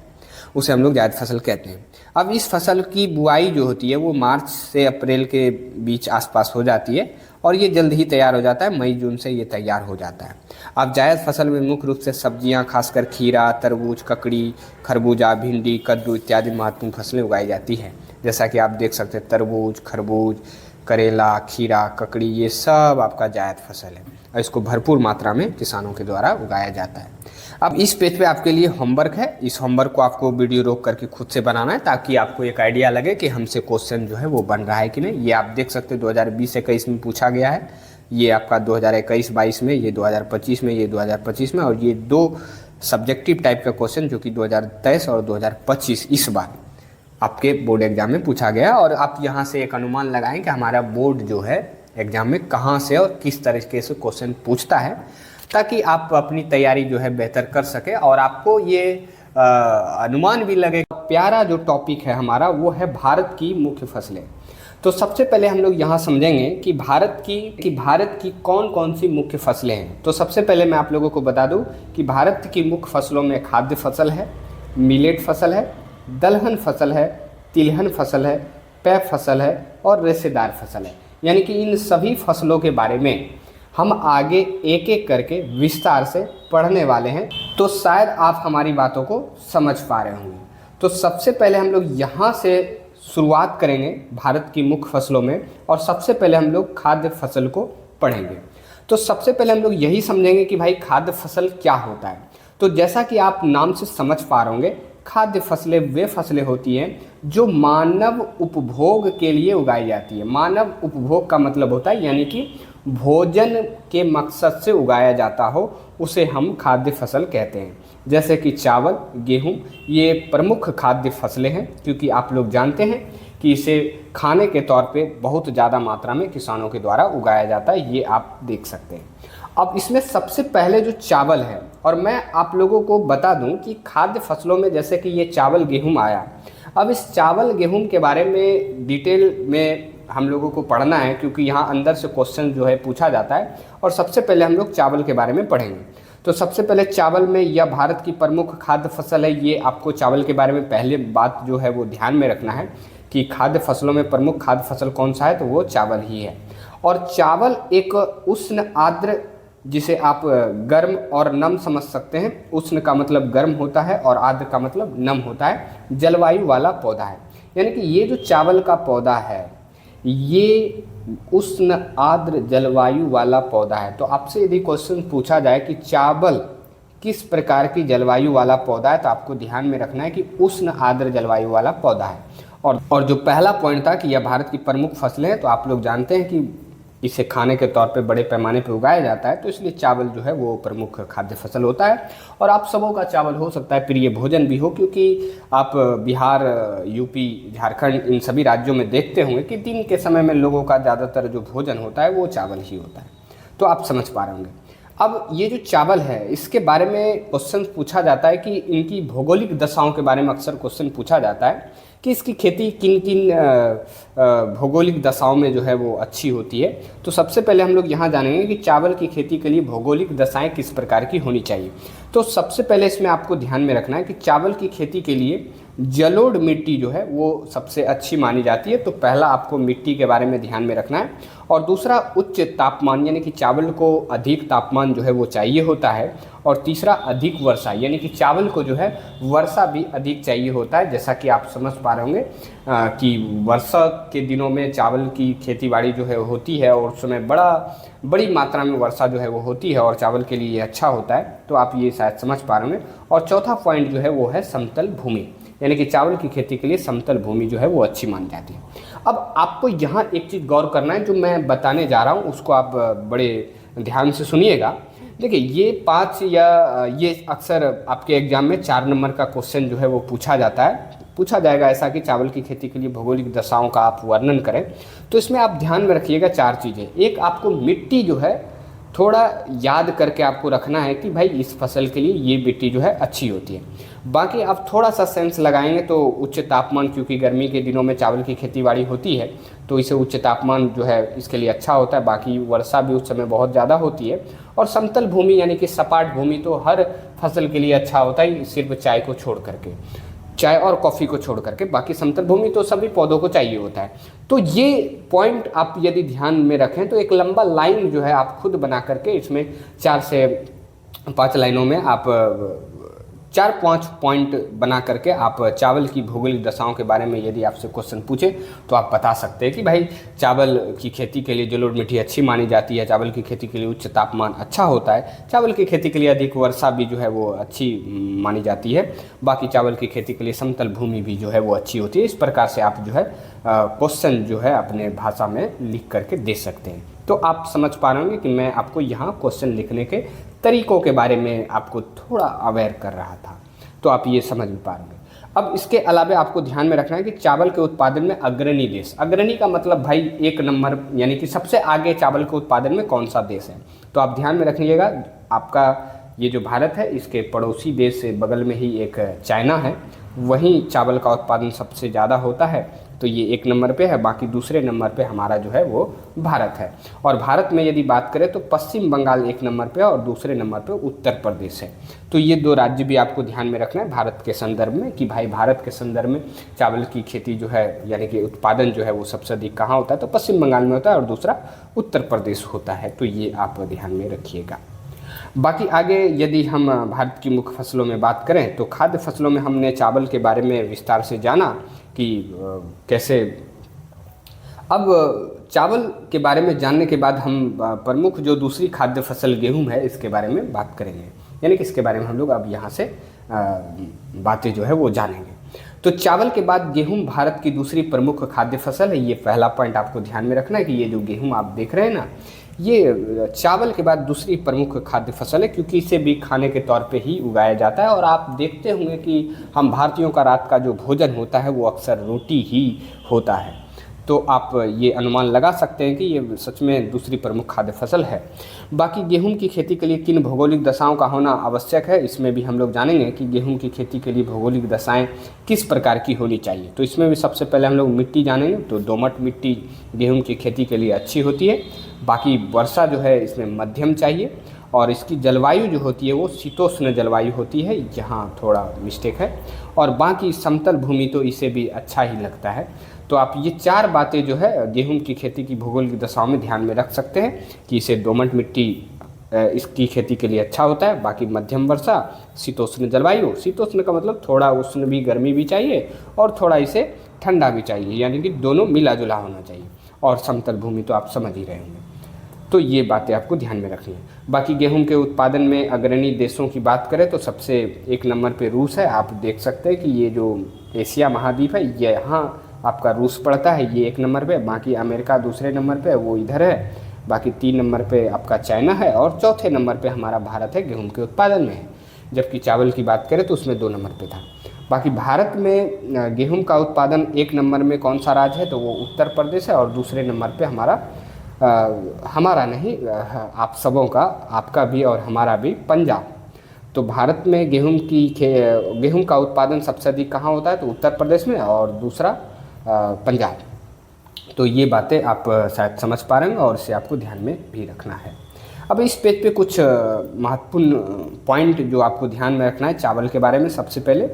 उसे हम लोग जायद फसल कहते हैं। अब इस फसल की बुआई जो होती है वो मार्च से अप्रैल के बीच आसपास हो जाती है और ये जल्द ही तैयार हो जाता है, मई जून से ये तैयार हो जाता है। अब जायद फसल में मुख्य रूप से सब्जियां खासकर खीरा, तरबूज, ककड़ी, खरबूजा, भिंडी, कद्दू इत्यादि महत्वपूर्ण फसलें उगाई जाती हैं। जैसा कि आप देख सकते हैं तरबूज, खरबूज, करेला, खीरा, ककड़ी ये सब आपका जायद फसल है और इसको भरपूर मात्रा में किसानों के द्वारा उगाया जाता है। अब इस पेज पे आपके लिए होमवर्क है। इस होमवर्क को आपको वीडियो रोक करके खुद से बनाना है ताकि आपको एक आइडिया लगे कि हमसे क्वेश्चन जो है वो बन रहा है कि नहीं। ये आप देख सकते हैं 2020-21 में पूछा गया है, ये आपका 2021-22 में, ये 2025 में, ये 2025 में और ये दो सब्जेक्टिव टाइप का क्वेश्चन जो कि 2023 और 2025 इस बार आपके बोर्ड एग्जाम में पूछा गया। और आप यहाँ से एक अनुमान लगाएं कि हमारा बोर्ड जो है एग्जाम में कहाँ से और किस तरीके से क्वेश्चन पूछता है, ताकि आप अपनी तैयारी जो है बेहतर कर सके और आपको ये अनुमान भी लगे। प्यारा जो टॉपिक है हमारा वो है भारत की मुख्य फसलें। तो सबसे पहले हम लोग यहाँ समझेंगे कि भारत की कौन कौन सी मुख्य फसलें हैं। तो सबसे पहले मैं आप लोगों को बता दूं कि भारत की मुख्य फसलों में खाद्य फसल है, मिलेट फसल है, दलहन फसल है, तिलहन फसल है, पेय फसल है और रेशेदार फसल है। यानी कि इन सभी फसलों के बारे में हम आगे एक एक करके विस्तार से पढ़ने वाले हैं, तो शायद आप हमारी बातों को समझ पा रहे होंगे। तो सबसे पहले हम लोग यहाँ से शुरुआत करेंगे भारत की मुख्य फसलों में और सबसे पहले हम लोग खाद्य फसल को पढ़ेंगे। तो सबसे पहले हम लोग यही समझेंगे कि भाई खाद्य फसल क्या होता है। तो जैसा कि आप नाम से समझ पा रहे होंगे खाद्य फसलें वे फसलें होती हैं जो मानव उपभोग के लिए उगाई जाती है। मानव उपभोग का मतलब होता है यानी कि भोजन के मकसद से उगाया जाता हो, उसे हम खाद्य फसल कहते हैं। जैसे कि चावल, गेहूं, ये प्रमुख खाद्य फसलें हैं, क्योंकि आप लोग जानते हैं कि इसे खाने के तौर पे बहुत ज़्यादा मात्रा में किसानों के द्वारा उगाया जाता है, ये आप देख सकते हैं। अब इसमें सबसे पहले जो चावल है, और मैं आप लोगों को बता दूं कि खाद्य फसलों में जैसे कि ये चावल गेहूं आया, अब इस चावल गेहूं के बारे में डिटेल में हम लोगों को पढ़ना है, क्योंकि यहाँ अंदर से क्वेश्चन जो है पूछा जाता है। और सबसे पहले हम लोग चावल के बारे में पढ़ेंगे। तो सबसे पहले चावल में, यह भारत की प्रमुख खाद्य फसल है। ये आपको चावल के बारे में पहले बात जो है वो ध्यान में रखना है कि खाद्य फसलों में प्रमुख खाद्य फसल कौन सा है, तो वो चावल ही है। और चावल एक उष्ण आर्द्र, जिसे आप गर्म और नम समझ सकते हैं। उष्ण का मतलब गर्म होता है और आर्द्र का मतलब नम होता है, जलवायु वाला पौधा है। यानी कि ये जो चावल का पौधा है ये उष्ण आर्द्र जलवायु वाला पौधा है। तो आपसे यदि क्वेश्चन पूछा जाए कि चावल किस प्रकार की जलवायु वाला पौधा है, तो आपको ध्यान में रखना है कि उष्ण आर्द्र जलवायु वाला पौधा है। और जो पहला पॉइंट था कि यह भारत की प्रमुख फसलें हैं, तो आप लोग जानते हैं कि इसे खाने के तौर पे बड़े पैमाने पे उगाया जाता है, तो इसलिए चावल जो है वो प्रमुख खाद्य फसल होता है। और आप सबों का चावल हो सकता है प्रिय भोजन भी हो, क्योंकि आप बिहार, यूपी, झारखंड, इन सभी राज्यों में देखते होंगे कि दिन के समय में लोगों का ज़्यादातर जो भोजन होता है वो चावल ही होता है। तो आप समझ पा रहे होंगे। अब ये जो चावल है इसके बारे में क्वेश्चन पूछा जाता है कि इनकी भौगोलिक दशाओं के बारे में अक्सर क्वेश्चन पूछा जाता है कि इसकी खेती किन किन भौगोलिक दशाओं में जो है वो अच्छी होती है। तो सबसे पहले हम लोग यहाँ जानेंगे कि चावल की खेती के लिए भौगोलिक दशाएं किस प्रकार की होनी चाहिए। तो सबसे पहले इसमें आपको ध्यान में रखना है कि चावल की खेती के लिए जलोढ़ मिट्टी जो है वो सबसे अच्छी मानी जाती है। तो पहला आपको मिट्टी के बारे में ध्यान में रखना है। और दूसरा उच्च तापमान, यानी कि चावल को अधिक तापमान जो है वो चाहिए होता है। और तीसरा अधिक वर्षा, यानी कि चावल को जो है वर्षा भी अधिक चाहिए होता है। जैसा कि आप समझ पा रहे होंगे कि वर्षा के दिनों में चावल की खेतीबाड़ी जो है होती है और उस समय बड़ी मात्रा में वर्षा जो है वो होती है और चावल के लिए अच्छा होता है। तो आप ये शायद समझ पा रहे होंगे। और चौथा पॉइंट जो है वो है समतल भूमि, यानी कि चावल की खेती के लिए समतल भूमि जो है वो अच्छी मानी जाती है। अब आपको यहाँ एक चीज़ गौर करना है, जो मैं बताने जा रहा हूँ उसको आप बड़े ध्यान से सुनिएगा। देखिए ये 5 या ये अक्सर आपके एग्जाम में 4 नंबर का क्वेश्चन जो है वो पूछा जाएगा ऐसा कि चावल की खेती के लिए भौगोलिक दशाओं का आप वर्णन करें। तो इसमें आप ध्यान में रखिएगा 4 चीज़ें। एक, आपको मिट्टी जो है थोड़ा याद करके आपको रखना है कि भाई इस फसल के लिए ये मिट्टी जो है अच्छी होती है। बाकी आप थोड़ा सा सेंस लगाएंगे तो उच्च तापमान, क्योंकि गर्मी के दिनों में चावल की खेतीबाड़ी होती है तो इसे उच्च तापमान जो है इसके लिए अच्छा होता है। बाकी वर्षा भी उस समय बहुत ज़्यादा होती है। और समतल भूमि यानी कि सपाट भूमि तो हर फसल के लिए अच्छा होता है, सिर्फ चाय को छोड़ करके, चाय और कॉफ़ी को छोड़ करके। बाकी समतल भूमि तो सभी पौधों को चाहिए होता है। तो ये पॉइंट आप यदि ध्यान में रखें तो एक लंबा लाइन जो है आप खुद बना करके इसमें 4 से 5 लाइनों में आप 4-5 पॉइंट बना करके आप चावल की भौगोलिक दशाओं के बारे में यदि आपसे क्वेश्चन पूछे तो आप बता सकते हैं कि भाई चावल की खेती के लिए जलोढ़ मिट्टी अच्छी मानी जाती है, चावल की खेती के लिए उच्च तापमान अच्छा होता है, चावल की खेती के लिए अधिक वर्षा भी जो है वो अच्छी मानी जाती है, बाकी चावल की खेती के लिए समतल भूमि भी जो है वो अच्छी होती है। इस प्रकार से आप जो है क्वेश्चन जो है अपने भाषा में लिख करके दे सकते हैं। तो आप समझ पा रहे होंगे कि मैं आपको यहाँ क्वेश्चन लिखने के तरीकों के बारे में आपको थोड़ा अवेयर कर रहा था, तो आप ये समझ भी पा रहे होंगे। अब इसके अलावा आपको ध्यान में रखना है कि चावल के उत्पादन में अग्रणी देश, अग्रणी का मतलब भाई 1 नंबर, यानी कि सबसे आगे चावल के उत्पादन में कौन सा देश है। तो आप ध्यान में रखिएगा, आपका ये जो भारत है इसके पड़ोसी देश से बगल में ही एक चाइना है, वहीं चावल का उत्पादन सबसे ज़्यादा होता है, तो ये 1 नंबर पे है। बाकी दूसरे नंबर पे हमारा जो है वो भारत है। और भारत में यदि बात करें तो पश्चिम बंगाल 1 नंबर पे और दूसरे नंबर पे उत्तर प्रदेश है। तो ये 2 राज्य भी आपको ध्यान में रखना है भारत के संदर्भ में कि भाई भारत के संदर्भ में चावल की खेती जो है यानी कि उत्पादन जो है वो सबसे अधिक कहाँ होता है, तो पश्चिम बंगाल में होता है और दूसरा उत्तर प्रदेश होता है। तो ये आप ध्यान में रखिएगा। बाकी आगे यदि हम भारत की मुख्य फसलों में बात करें तो खाद्य फसलों में हमने चावल के बारे में विस्तार से जाना कि कैसे। अब चावल के बारे में जानने के बाद हम प्रमुख जो दूसरी खाद्य फसल गेहूं है इसके बारे में बात करेंगे, यानी कि इसके बारे में हम लोग अब यहाँ से बातें जो है वो जानेंगे। तो चावल के बाद गेहूं भारत की दूसरी प्रमुख खाद्य फसल है। ये पहला पॉइंट आपको ध्यान में रखना है कि ये जो गेहूं आप देख रहे हैं ना, ये चावल के बाद दूसरी प्रमुख खाद्य फसल है, क्योंकि इसे भी खाने के तौर पे ही उगाया जाता है। और आप देखते होंगे कि हम भारतीयों का रात का जो भोजन होता है वो अक्सर रोटी ही होता है। तो आप ये अनुमान लगा सकते हैं कि ये सच में दूसरी प्रमुख खाद्य फसल है। बाकी गेहूं की खेती के लिए किन भौगोलिक दशाओं का होना आवश्यक है, इसमें भी हम लोग जानेंगे कि गेहूं की खेती के लिए भौगोलिक दशाएं किस प्रकार की होनी चाहिए। तो इसमें भी सबसे पहले हम लोग मिट्टी जानेंगे। तो दोमट मिट्टी गेहूं की खेती के लिए अच्छी होती है। बाकी वर्षा जो है इसमें मध्यम चाहिए, और इसकी जलवायु जो होती है वो शीतोष्ण जलवायु होती है, यहाँ थोड़ा मिस्टेक है। और बाकी समतल भूमि तो इसे भी अच्छा ही लगता है। तो आप ये 4 बातें जो है गेहूं की खेती की भूगोलिक दशाओं में ध्यान में रख सकते हैं कि इसे दोमट मिट्टी इसकी खेती के लिए अच्छा होता है। बाकी मध्यम वर्षा, शीतोष्ण जलवायु, शीतोष्ण का मतलब थोड़ा उष्ण भी, गर्मी भी चाहिए और थोड़ा इसे ठंडा भी चाहिए, यानी कि दोनों मिला जुला होना चाहिए। और समतल भूमि तो आप समझ ही रहे होंगे। तो ये बातें आपको ध्यान में रखनी है। बाकी गेहूं के उत्पादन में अग्रणी देशों की बात करें तो सबसे 1 नंबर पे रूस है। आप देख सकते हैं कि ये जो एशिया महाद्वीप है ये यहाँ आपका रूस पड़ता है, ये 1 नंबर पे। बाकी अमेरिका दूसरे नंबर पे, वो इधर है। बाकी 3 नंबर पे आपका चाइना है, और चौथे नंबर पे हमारा भारत है गेहूं के उत्पादन में है। जबकि चावल की बात करें तो उसमें 2 नंबर पे था। बाकी भारत में गेहूं का उत्पादन 1 नंबर में कौन सा राज्य है, तो वो उत्तर प्रदेश है। और दूसरे नंबर पे हमारा नहीं, आप सबों का, आपका भी और हमारा भी, पंजाब। तो भारत में गेहूं का उत्पादन सबसे अधिक कहाँ होता है, तो उत्तर प्रदेश में, और दूसरा पंजाब। तो ये बातें आप शायद समझ पा रहे हैं और इसे आपको ध्यान में भी रखना है। अब इस पेज पे कुछ महत्वपूर्ण पॉइंट जो आपको ध्यान में रखना है चावल के बारे में। सबसे पहले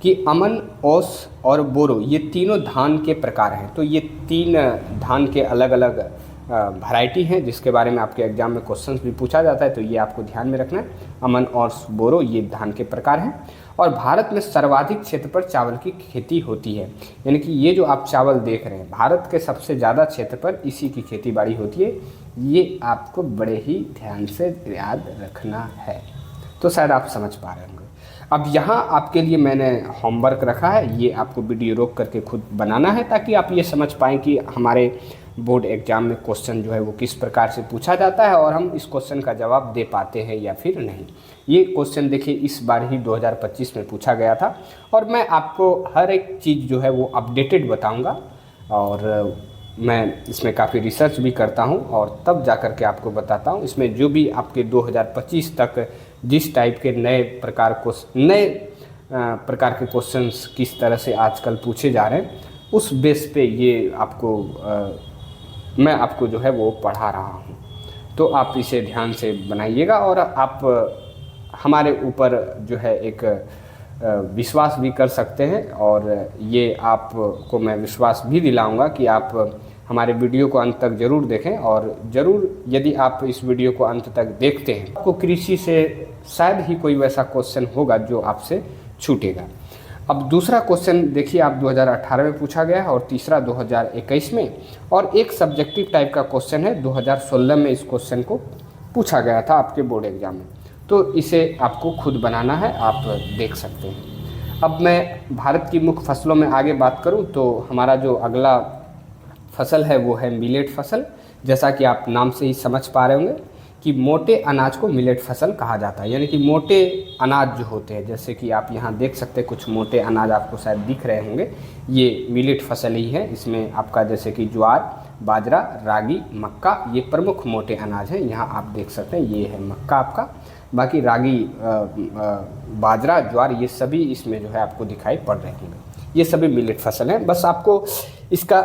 कि अमन, ओस और बोरो ये तीनों धान के प्रकार हैं। तो ये 3 धान के अलग अलग वैरायटी हैं जिसके बारे में आपके एग्जाम में क्वेश्चंस भी पूछा जाता है। तो ये आपको ध्यान में रखना है। अमन और बोरो ये धान के प्रकार हैं। और भारत में सर्वाधिक क्षेत्र पर चावल की खेती होती है, यानी कि ये जो आप चावल देख रहे हैं भारत के सबसे ज़्यादा क्षेत्र पर इसी की खेती बाड़ी होती है। ये आपको बड़े ही ध्यान से याद रखना है। तो शायद आप समझ पा रहे होंगे। अब यहाँ आपके लिए मैंने होमवर्क रखा है, ये आपको वीडियो रोक करके खुद बनाना है ताकि आप ये समझ पाएँ कि हमारे बोर्ड एग्जाम में क्वेश्चन जो है वो किस प्रकार से पूछा जाता है और हम इस क्वेश्चन का जवाब दे पाते हैं या फिर नहीं। ये क्वेश्चन देखिए इस बार ही 2025 में पूछा गया था, और मैं आपको हर एक चीज़ जो है वो अपडेटेड बताऊंगा। और मैं इसमें काफ़ी रिसर्च भी करता हूं और तब जा कर के आपको बताता हूं। इसमें जो भी आपके 2025 तक जिस टाइप के नए प्रकार के क्वेश्चंस किस तरह से आजकल पूछे जा रहे हैं, उस बेस पे ये आपको मैं आपको जो है वो पढ़ा रहा हूँ। तो आप इसे ध्यान से बनाइएगा और आप हमारे ऊपर जो है एक विश्वास भी कर सकते हैं। और ये आपको मैं विश्वास भी दिलाऊंगा कि आप हमारे वीडियो को अंत तक ज़रूर देखें। और ज़रूर यदि आप इस वीडियो को अंत तक देखते हैं, आपको कृषि से शायद ही कोई वैसा क्वेश्चन होगा जो आपसे छूटेगा। अब दूसरा क्वेश्चन देखिए आप 2018 में पूछा गया है और तीसरा 2021 में, और एक सब्जेक्टिव टाइप का क्वेश्चन है 2016 में इस क्वेश्चन को पूछा गया था आपके बोर्ड एग्जाम में। तो इसे आपको खुद बनाना है, आप देख सकते हैं। अब मैं भारत की मुख्य फसलों में आगे बात करूं तो हमारा जो अगला फसल है वो है मिलेट फसल। जैसा कि आप नाम से ही समझ पा रहे होंगे कि मोटे अनाज को मिलेट फसल कहा जाता है, यानी कि मोटे अनाज जो होते हैं, जैसे कि आप यहाँ देख सकते हैं कुछ मोटे अनाज आपको शायद दिख रहे होंगे, ये मिलेट फसल ही है। इसमें आपका जैसे कि ज्वार, बाजरा, रागी, मक्का ये प्रमुख मोटे अनाज हैं। यहाँ आप देख सकते हैं ये है मक्का आपका। बाकी रागी, बाजरा, ज्वार ये सभी इसमें जो है आपको दिखाई पड़ रहे होंगे। ये सभी मिलेट फसल हैं। बस आपको इसका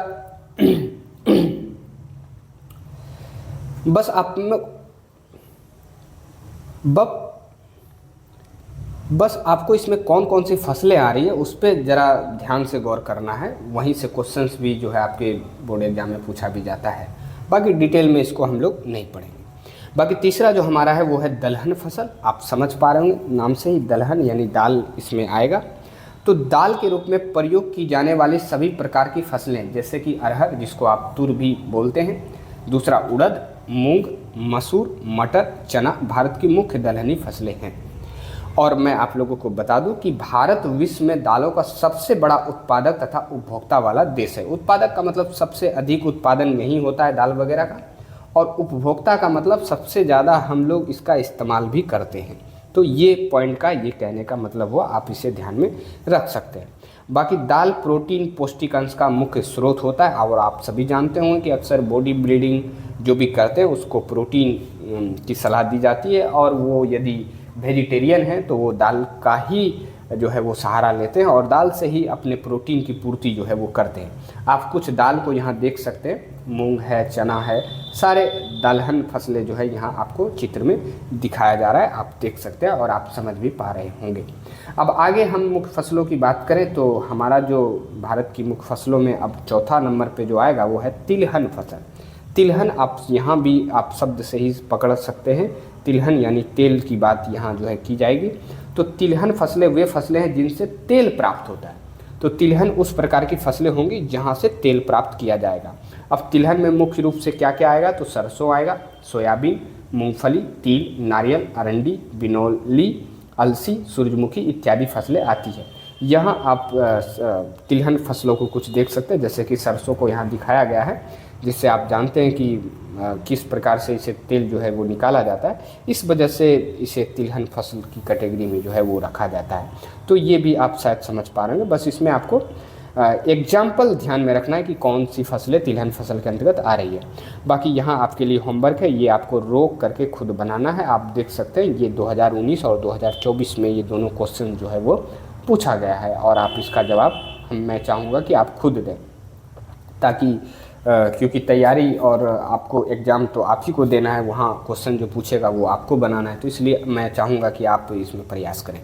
बस आपको इसमें कौन कौन सी फसलें आ रही है उस पर ज़रा ध्यान से गौर करना है। वहीं से क्वेश्चंस भी जो है आपके बोर्ड एग्जाम में पूछा भी जाता है। बाकी डिटेल में इसको हम लोग नहीं पढ़ेंगे। बाकी तीसरा जो हमारा है वो है दलहन फसल। आप समझ पा रहे होंगे नाम से ही दलहन यानी दाल इसमें आएगा। तो दाल के रूप में प्रयोग की जाने वाली सभी प्रकार की फसलें, जैसे कि अरहर जिसको आप तुर भी बोलते हैं, दूसरा उड़द, मूंग, मसूर, मटर, चना भारत की मुख्य दलहनी फसलें हैं। और मैं आप लोगों को बता दूं कि भारत विश्व में दालों का सबसे बड़ा उत्पादक तथा उपभोक्ता वाला देश है। उत्पादक का मतलब सबसे अधिक उत्पादन यही होता है दाल वगैरह का, और उपभोक्ता का मतलब सबसे ज़्यादा हम लोग इसका इस्तेमाल भी करते हैं। तो ये पॉइंट का ये कहने का मतलब हुआ, आप इसे ध्यान में रख सकते हैं। बाकी दाल प्रोटीन पौष्टिक अंश का मुख्य स्रोत होता है, और आप सभी जानते होंगे कि अक्सर बॉडी बिल्डिंग जो भी करते हैं उसको प्रोटीन की सलाह दी जाती है, और वो यदि वेजिटेरियन हैं तो वो दाल का ही जो है वो सहारा लेते हैं और दाल से ही अपने प्रोटीन की पूर्ति जो है वो करते हैं। आप कुछ दाल को यहाँ देख सकते हैं, मूंग है, चना है, सारे दलहन फसलें जो है यहाँ आपको चित्र में दिखाया जा रहा है, आप देख सकते हैं और आप समझ भी पा रहे होंगे। अब आगे हम मुख्य फसलों की बात करें तो हमारा जो भारत की मुख्य फसलों में अब चौथा नंबर पे जो आएगा वो है तिलहन फसल। तिलहन आप यहाँ भी आप शब्द से ही पकड़ सकते हैं, तिलहन यानी तेल की बात यहाँ जो है की जाएगी। तो तिलहन फसलें वे फसलें हैं जिनसे तेल प्राप्त होता है। तो तिलहन उस प्रकार की फसलें होंगी जहाँ से तेल प्राप्त किया जाएगा। अब तिलहन में मुख्य रूप से क्या क्या आएगा, तो सरसों आएगा, सोयाबीन, मूंगफली, तिल, नारियल, अरंडी, बिनौली, अलसी, सूरजमुखी इत्यादि फसलें आती है। यहाँ आप तिलहन फसलों को कुछ देख सकते हैं, जैसे कि सरसों को यहाँ दिखाया गया है, जिससे आप जानते हैं कि किस प्रकार से इसे तेल जो है वो निकाला जाता है, इस वजह से इसे तिलहन फसल की कैटेगरी में जो है वो रखा जाता है। तो ये भी आप शायद समझ पा रहे हैं, बस इसमें आपको एग्जाम्पल ध्यान में रखना है कि कौन सी फसलें तिलहन फसल के अंतर्गत आ रही है। बाकी यहाँ आपके लिए होमवर्क है, ये आपको रोक करके खुद बनाना है। आप देख सकते हैं ये 2019 और 2024 में ये दोनों क्वेश्चन जो है वो पूछा गया है, और आप इसका जवाब मैं चाहूँगा कि आप खुद दें, ताकि क्योंकि तैयारी और आपको एग्ज़ाम तो आप ही को देना है, वहाँ क्वेश्चन जो पूछेगा वो आपको बनाना है, तो इसलिए मैं चाहूँगा कि आप इसमें प्रयास करें।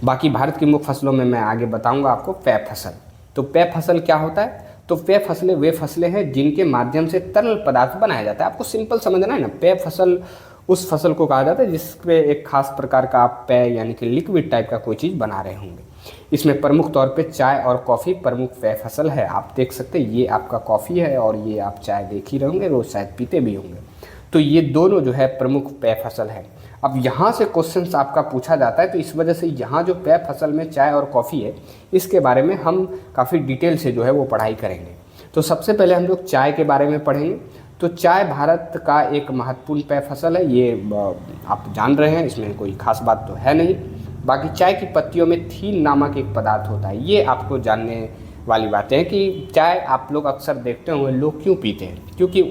बाकी भारत की मुख्य फसलों में मैं आगे बताऊँगा आपको पेय फसल। तो पेय फसल क्या होता है, तो पेय फसलें वे फसलें हैं जिनके माध्यम से तरल पदार्थ बनाया जाता है। आपको सिंपल समझना है ना, पेय फसल उस फसल को कहा जाता है जिस पे एक खास प्रकार का आप पेय यानी कि लिक्विड टाइप का कोई चीज़ बना रहे होंगे। इसमें प्रमुख तौर पे चाय और कॉफ़ी प्रमुख पेय फसल है। आप देख सकते हैं ये आपका कॉफ़ी है और ये आप चाय देख ही रहे होंगे, रोज़ शायद पीते भी होंगे। तो ये दोनों जो है प्रमुख पेय फसल है। अब यहाँ से क्वेश्चंस आपका पूछा जाता है, तो इस वजह से यहाँ जो पेय फसल में चाय और कॉफ़ी है इसके बारे में हम काफ़ी डिटेल से जो है वो पढ़ाई करेंगे। तो सबसे पहले हम लोग चाय के बारे में पढ़ेंगे। तो चाय भारत का एक महत्वपूर्ण पेय फसल है, ये आप जान रहे हैं, इसमें कोई खास बात तो है नहीं। बाकी चाय की पत्तियों में थीन नामक एक पदार्थ होता है, ये आपको जानने वाली बातें हैं कि चाय आप लोग अक्सर देखते होंगे लोग क्यों पीते हैं, क्योंकि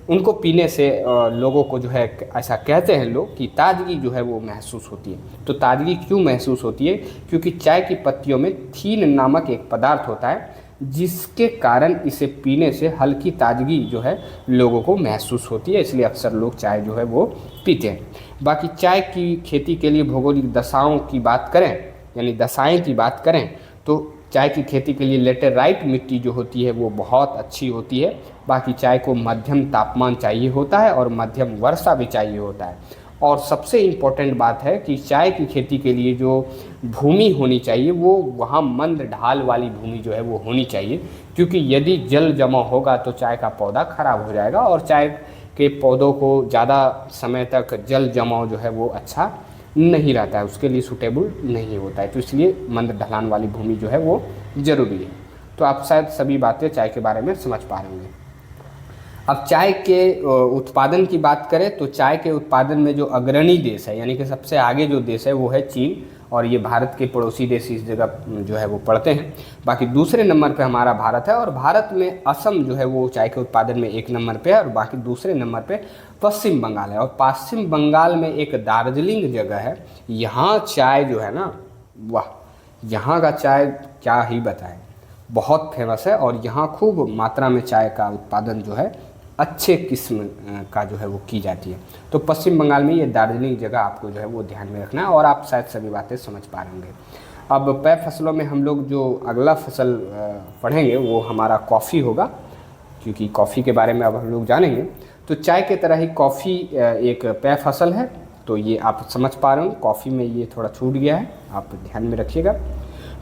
उनको पीने से लोगों को जो है ऐसा कहते हैं लोग कि ताजगी जो है वो महसूस होती है। तो ताजगी क्यों महसूस होती है, क्योंकि चाय की पत्तियों में थीन नामक एक पदार्थ होता है जिसके कारण इसे पीने से हल्की ताजगी जो है लोगों को महसूस होती है, इसलिए अक्सर लोग चाय जो है वो पीते हैं। बाकी चाय की खेती के लिए भौगोलिक दशाओं की बात करें, यानी दशाएं की बात करें, तो चाय की खेती के लिए लेटेराइट मिट्टी जो होती है वो बहुत अच्छी होती है। बाकी चाय को मध्यम तापमान चाहिए होता है और मध्यम वर्षा भी चाहिए होता है। और सबसे इम्पोर्टेंट बात है कि चाय की खेती के लिए जो भूमि होनी चाहिए वो वहाँ मंद ढाल वाली भूमि जो है वो होनी चाहिए, क्योंकि यदि जल जमा होगा तो चाय का पौधा खराब हो जाएगा और चाय के पौधों को ज़्यादा समय तक जल जमाव जो है वो अच्छा नहीं रहता है, उसके लिए सूटेबल नहीं होता है। तो इसलिए मंद ढलान वाली भूमि जो है वो ज़रूरी है। तो आप शायद सभी बातें चाय के बारे में समझ पा रहे होंगे। अब चाय के उत्पादन की बात करें तो चाय के उत्पादन में जो अग्रणी देश है, यानी कि सबसे आगे जो देश है वो है चीन, और ये भारत के पड़ोसी देश इस जगह जो है वो पड़ते हैं। बाकी दूसरे नंबर पे हमारा भारत है, और भारत में असम जो है वो चाय के उत्पादन में 1 नंबर पे है, और बाकी दूसरे नंबर पे पश्चिम बंगाल है। और पश्चिम बंगाल में एक दार्जिलिंग जगह है, यहाँ चाय जो है ना, वाह, यहाँ का चाय क्या ही बताएं, बहुत फेमस है, और यहाँ खूब मात्रा में चाय का उत्पादन जो है अच्छे किस्म का जो है वो की जाती है। तो पश्चिम बंगाल में ये दार्जिलिंग जगह आपको जो है वो ध्यान में रखना है, और आप शायद सभी बातें समझ पा रहे होंगे। अब पेय फसलों में हम लोग जो अगला फसल पढ़ेंगे वो हमारा कॉफ़ी होगा, क्योंकि कॉफ़ी के बारे में अब हम लोग जानेंगे। तो चाय के तरह ही कॉफ़ी एक पेय फसल है, तो ये आप समझ पा रहे हो। कॉफ़ी में ये थोड़ा छूट गया है, आप ध्यान में रखिएगा।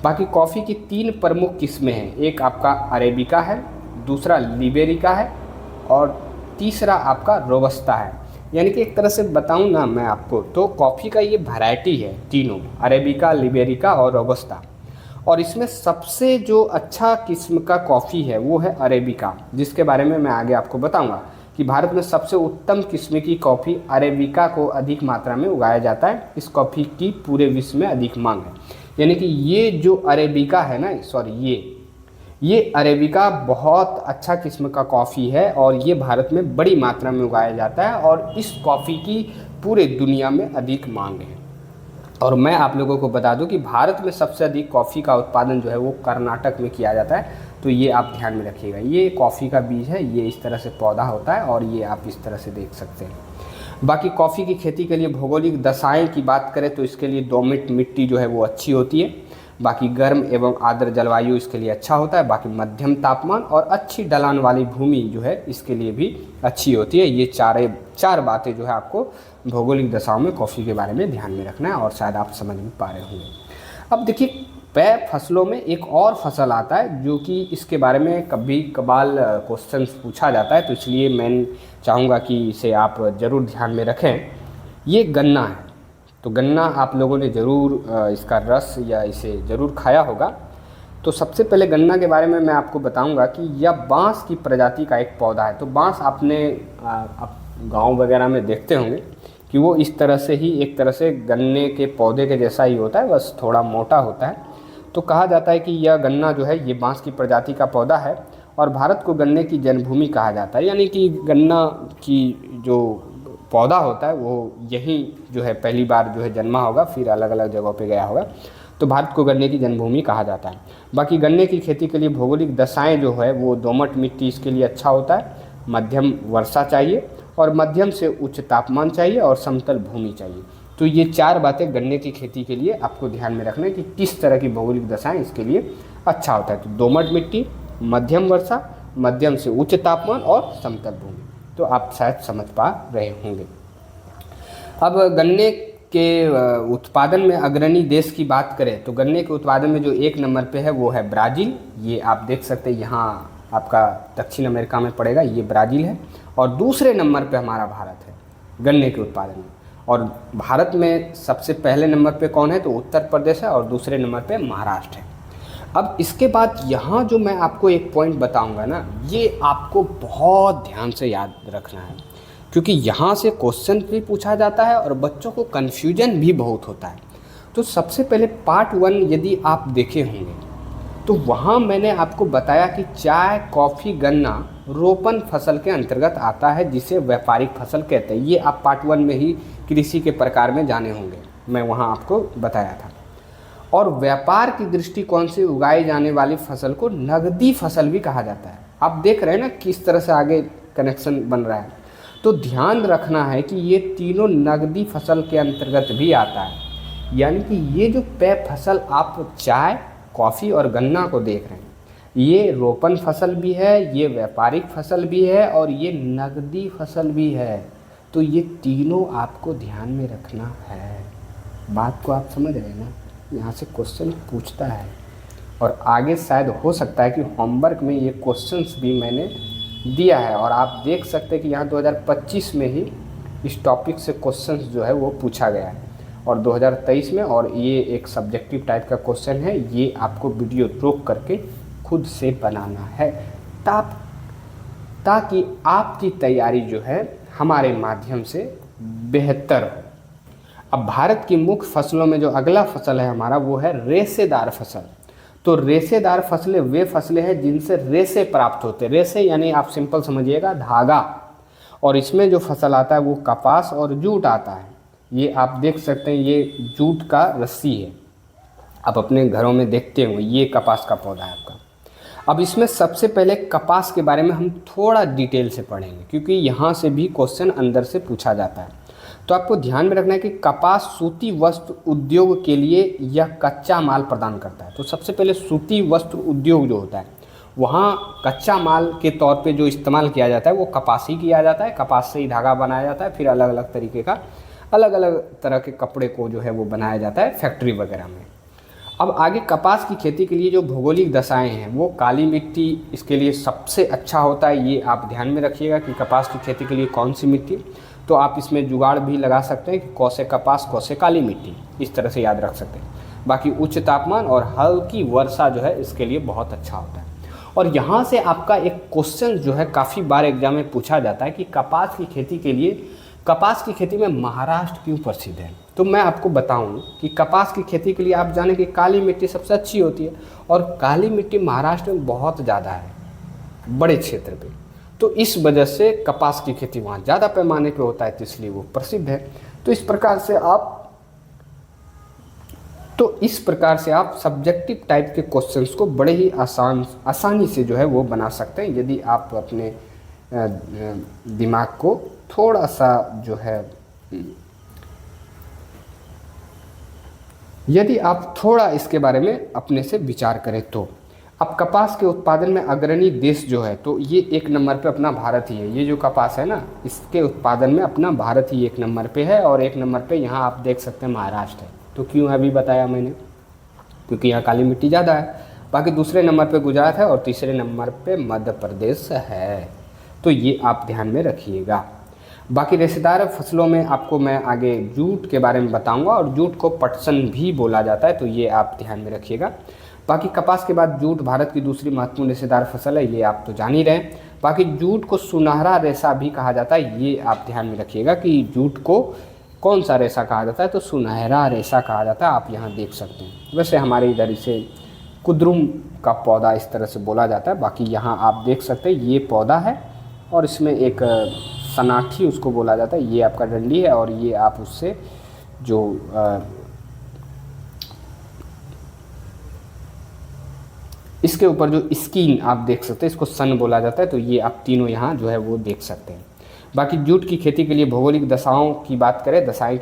बाकी कॉफ़ी की 3 प्रमुख किस्में हैं, एक आपका अरेबिका है, दूसरा लिबेरिका है, और तीसरा आपका रोबस्ता है। यानी कि एक तरह से बताऊं ना मैं आपको, तो कॉफ़ी का ये वैरायटी है तीनों, अरेबिका, लिबेरिका और रोबस्टा। और इसमें सबसे जो अच्छा किस्म का कॉफ़ी है वो है अरेबिका, जिसके बारे में मैं आगे आपको बताऊंगा कि भारत में सबसे उत्तम किस्म की कॉफ़ी अरेबिका को अधिक मात्रा में उगाया जाता है। इस कॉफ़ी की पूरे विश्व में अधिक मांग है। यानी कि ये जो अरेबिका है ना, सॉरी, ये अरेबिका बहुत अच्छा किस्म का कॉफ़ी है और ये भारत में बड़ी मात्रा में उगाया जाता है और इस कॉफ़ी की पूरे दुनिया में अधिक मांग है। और मैं आप लोगों को बता दूं कि भारत में सबसे अधिक कॉफ़ी का उत्पादन जो है वो कर्नाटक में किया जाता है। तो ये आप ध्यान में रखिएगा। ये कॉफ़ी का बीज है, ये इस तरह से पौधा होता है और ये आप इस तरह से देख सकते हैं। बाकी कॉफ़ी की खेती के लिए भौगोलिक दशाएं की बात करें तो इसके लिए दोमट मिट्टी जो है वो अच्छी होती है। बाकी गर्म एवं आर्द्र जलवायु इसके लिए अच्छा होता है। बाकी मध्यम तापमान और अच्छी ढलान वाली भूमि जो है इसके लिए भी अच्छी होती है। ये चार बातें जो है आपको भौगोलिक दशाओं में कॉफ़ी के बारे में ध्यान में रखना है और शायद आप समझ भी पा रहे होंगे। अब देखिए, पेय फसलों में एक और फसल आता है जो कि इसके बारे में कभी कभार क्वेश्चन पूछा जाता है, तो इसलिए मैं चाहूँगा कि इसे आप ज़रूर ध्यान में रखें। ये गन्ना है। तो गन्ना आप लोगों ने ज़रूर इसका रस या इसे ज़रूर खाया होगा। तो सबसे पहले गन्ना के बारे में मैं आपको बताऊंगा कि यह बांस की प्रजाति का एक पौधा है। तो बांस आपने आप गांव वगैरह में देखते होंगे कि वो इस तरह से ही, एक तरह से गन्ने के पौधे के जैसा ही होता है, बस थोड़ा मोटा होता है। तो कहा जाता है कि यह गन्ना जो है ये बांस की प्रजाति का पौधा है और भारत को गन्ने की जन्मभूमि कहा जाता है। यानी कि गन्ना की जो पौधा होता है वो यही जो है पहली बार जो है जन्मा होगा, फिर अलग अलग जगहों पे गया होगा। तो भारत को गन्ने की जन्मभूमि कहा जाता है। बाकी गन्ने की खेती के लिए भौगोलिक दशाएं जो है वो दोमट मिट्टी इसके लिए अच्छा होता है, मध्यम वर्षा चाहिए और मध्यम से उच्च तापमान चाहिए और समतल भूमि चाहिए। तो ये चार बातें गन्ने की खेती के लिए आपको ध्यान में रखना है कि किस तरह की भौगोलिक दशाएं इसके लिए अच्छा होता है। तो दोमट मिट्टी, मध्यम वर्षा, मध्यम से उच्च तापमान और समतल भूमि। तो आप शायद समझ पा रहे होंगे। अब गन्ने के उत्पादन में अग्रणी देश की बात करें तो गन्ने के उत्पादन में जो एक नंबर पे है वो है ब्राज़ील। ये आप देख सकते हैं, यहाँ आपका दक्षिण अमेरिका में पड़ेगा, ये ब्राज़ील है। और दूसरे नंबर पे हमारा भारत है गन्ने के उत्पादन में। और भारत में सबसे पहले नंबर पे कौन है तो उत्तर प्रदेश है और दूसरे नंबर पे महाराष्ट्र है। अब इसके बाद यहाँ जो मैं आपको एक पॉइंट बताऊँगा ना, ये आपको बहुत ध्यान से याद रखना है क्योंकि यहाँ से क्वेश्चन भी पूछा जाता है और बच्चों को कन्फ्यूजन भी बहुत होता है। तो सबसे पहले पार्ट 1 यदि आप देखे होंगे तो वहाँ मैंने आपको बताया कि चाय, कॉफ़ी, गन्ना रोपण फसल के अंतर्गत आता है जिसे व्यापारिक फसल कहते हैं। ये आप पार्ट 1 में ही कृषि के प्रकार में जाने होंगे, मैं वहाँ आपको बताया था। और व्यापार की दृष्टिकोण से उगाई जाने वाली फसल को नगदी फसल भी कहा जाता है। आप देख रहे हैं ना किस तरह से आगे कनेक्शन बन रहा है। तो ध्यान रखना है कि ये तीनों नगदी फसल के अंतर्गत भी आता है। यानी कि ये जो पेय फसल आप चाय, कॉफ़ी और गन्ना को देख रहे हैं, ये रोपण फसल भी है, ये व्यापारिक फसल भी है और ये नगदी फसल भी है। तो ये तीनों आपको ध्यान में रखना है। बात को आप समझ रहे हैं ना, यहाँ से क्वेश्चन पूछता है और आगे शायद हो सकता है कि होमवर्क में ये क्वेश्चंस भी मैंने दिया है और आप देख सकते हैं कि यहाँ 2025 में ही इस टॉपिक से क्वेश्चंस जो है वो पूछा गया है और 2023 में, और ये एक सब्जेक्टिव टाइप का क्वेश्चन है। ये आपको वीडियो रोक करके खुद से बनाना है ताकि आपकी तैयारी जो है हमारे माध्यम से बेहतर हो। अब भारत की मुख्य फसलों में जो अगला फसल है हमारा वो है रेशेदार फसल। तो रेशेदार फसलें वे फसलें हैं जिनसे रेशे प्राप्त होते हैं। रेशे यानी आप सिंपल समझिएगा धागा। और इसमें जो फसल आता है वो कपास और जूट आता है। ये आप देख सकते हैं, ये जूट का रस्सी है, आप अपने घरों में देखते होंगे। ये कपास का पौधा है आपका। अब इसमें सबसे पहले कपास के बारे में हम थोड़ा डिटेल से पढ़ेंगे क्योंकि यहाँ से भी क्वेश्चन अंदर से पूछा जाता है। तो आपको ध्यान में रखना है कि कपास सूती वस्त्र उद्योग के लिए यह कच्चा माल प्रदान करता है। तो सबसे पहले सूती वस्त्र उद्योग जो होता है वहाँ कच्चा माल के तौर पे जो इस्तेमाल किया जाता है वो कपास ही किया जाता है। कपास से ही धागा बनाया जाता है, फिर अलग अलग तरीके का अलग अलग तरह के कपड़े को जो है वो बनाया जाता है फैक्ट्री वगैरह में। अब आगे कपास की खेती के लिए जो भौगोलिक दशाएं हैं वो काली मिट्टी इसके लिए सबसे अच्छा होता है। ये आप ध्यान में रखिएगा कि कपास की खेती के लिए कौन सी मिट्टी। तो आप इसमें जुगाड़ भी लगा सकते हैं कि कौ से कपास कौ से काली मिट्टी, इस तरह से याद रख सकते हैं। बाकी उच्च तापमान और हल्की वर्षा जो है इसके लिए बहुत अच्छा होता है। और यहाँ से आपका एक क्वेश्चन जो है काफ़ी बार एग्जाम में पूछा जाता है कि कपास की खेती के लिए, कपास की खेती में महाराष्ट्र क्यों प्रसिद्ध है। तो मैं आपको बताऊं कि कपास की खेती के लिए आप जाने कि काली मिट्टी सबसे अच्छी होती है, और काली मिट्टी महाराष्ट्र में बहुत ज़्यादा है, बड़े क्षेत्र पे। तो इस वजह से कपास की खेती वहाँ ज़्यादा पैमाने पे होता है, तो इसलिए वो प्रसिद्ध है। तो इस प्रकार से आप सब्जेक्टिव टाइप के क्वेश्चंस को बड़े ही आसानी से जो है वो बना सकते हैं, यदि आप अपने दिमाग को थोड़ा सा जो है, यदि आप थोड़ा इसके बारे में अपने से विचार करें तो। अब कपास के उत्पादन में अग्रणी देश जो है, तो ये 1 नंबर पे अपना भारत ही है। ये जो कपास है ना, इसके उत्पादन में अपना भारत ही 1 नंबर पे है, और 1 नंबर पे यहाँ आप देख सकते हैं महाराष्ट्र है। तो क्यों अभी बताया मैंने, क्योंकि यहाँ काली मिट्टी ज़्यादा है। बाकी दूसरे नंबर पे गुजरात है और तीसरे नंबर पे मध्य प्रदेश है। तो ये आप ध्यान में रखिएगा। बाकी रेशेदार फसलों में आपको मैं आगे जूट के बारे में बताऊंगा, और जूट को पटसन भी बोला जाता है, तो ये आप ध्यान में रखिएगा। बाकी कपास के बाद जूट भारत की दूसरी महत्वपूर्ण रेशेदार फसल है, ये आप तो जान ही रहे हैं। बाकी जूट को सुनहरा रेशा भी कहा जाता है, ये आप ध्यान में रखिएगा कि जूट को कौन सा रेशा कहा जाता है, तो सुनहरा रेशा कहा जाता है। आप यहाँ देख सकते हैं। वैसे हमारे इधर इसे कुद्रुम का पौधा इस तरह से बोला जाता है। बाकी यहाँ आप देख सकते हैं ये पौधा है, और इसमें एक सनाठी उसको बोला जाता है, ये आपका डंडी है, और ये आप उससे जो इसके ऊपर जो स्किन आप देख सकते हैं, इसको सन बोला जाता है। तो ये आप तीनों यहाँ जो है वो देख सकते हैं। बाकी जूट की खेती के लिए भौगोलिक दशाएं की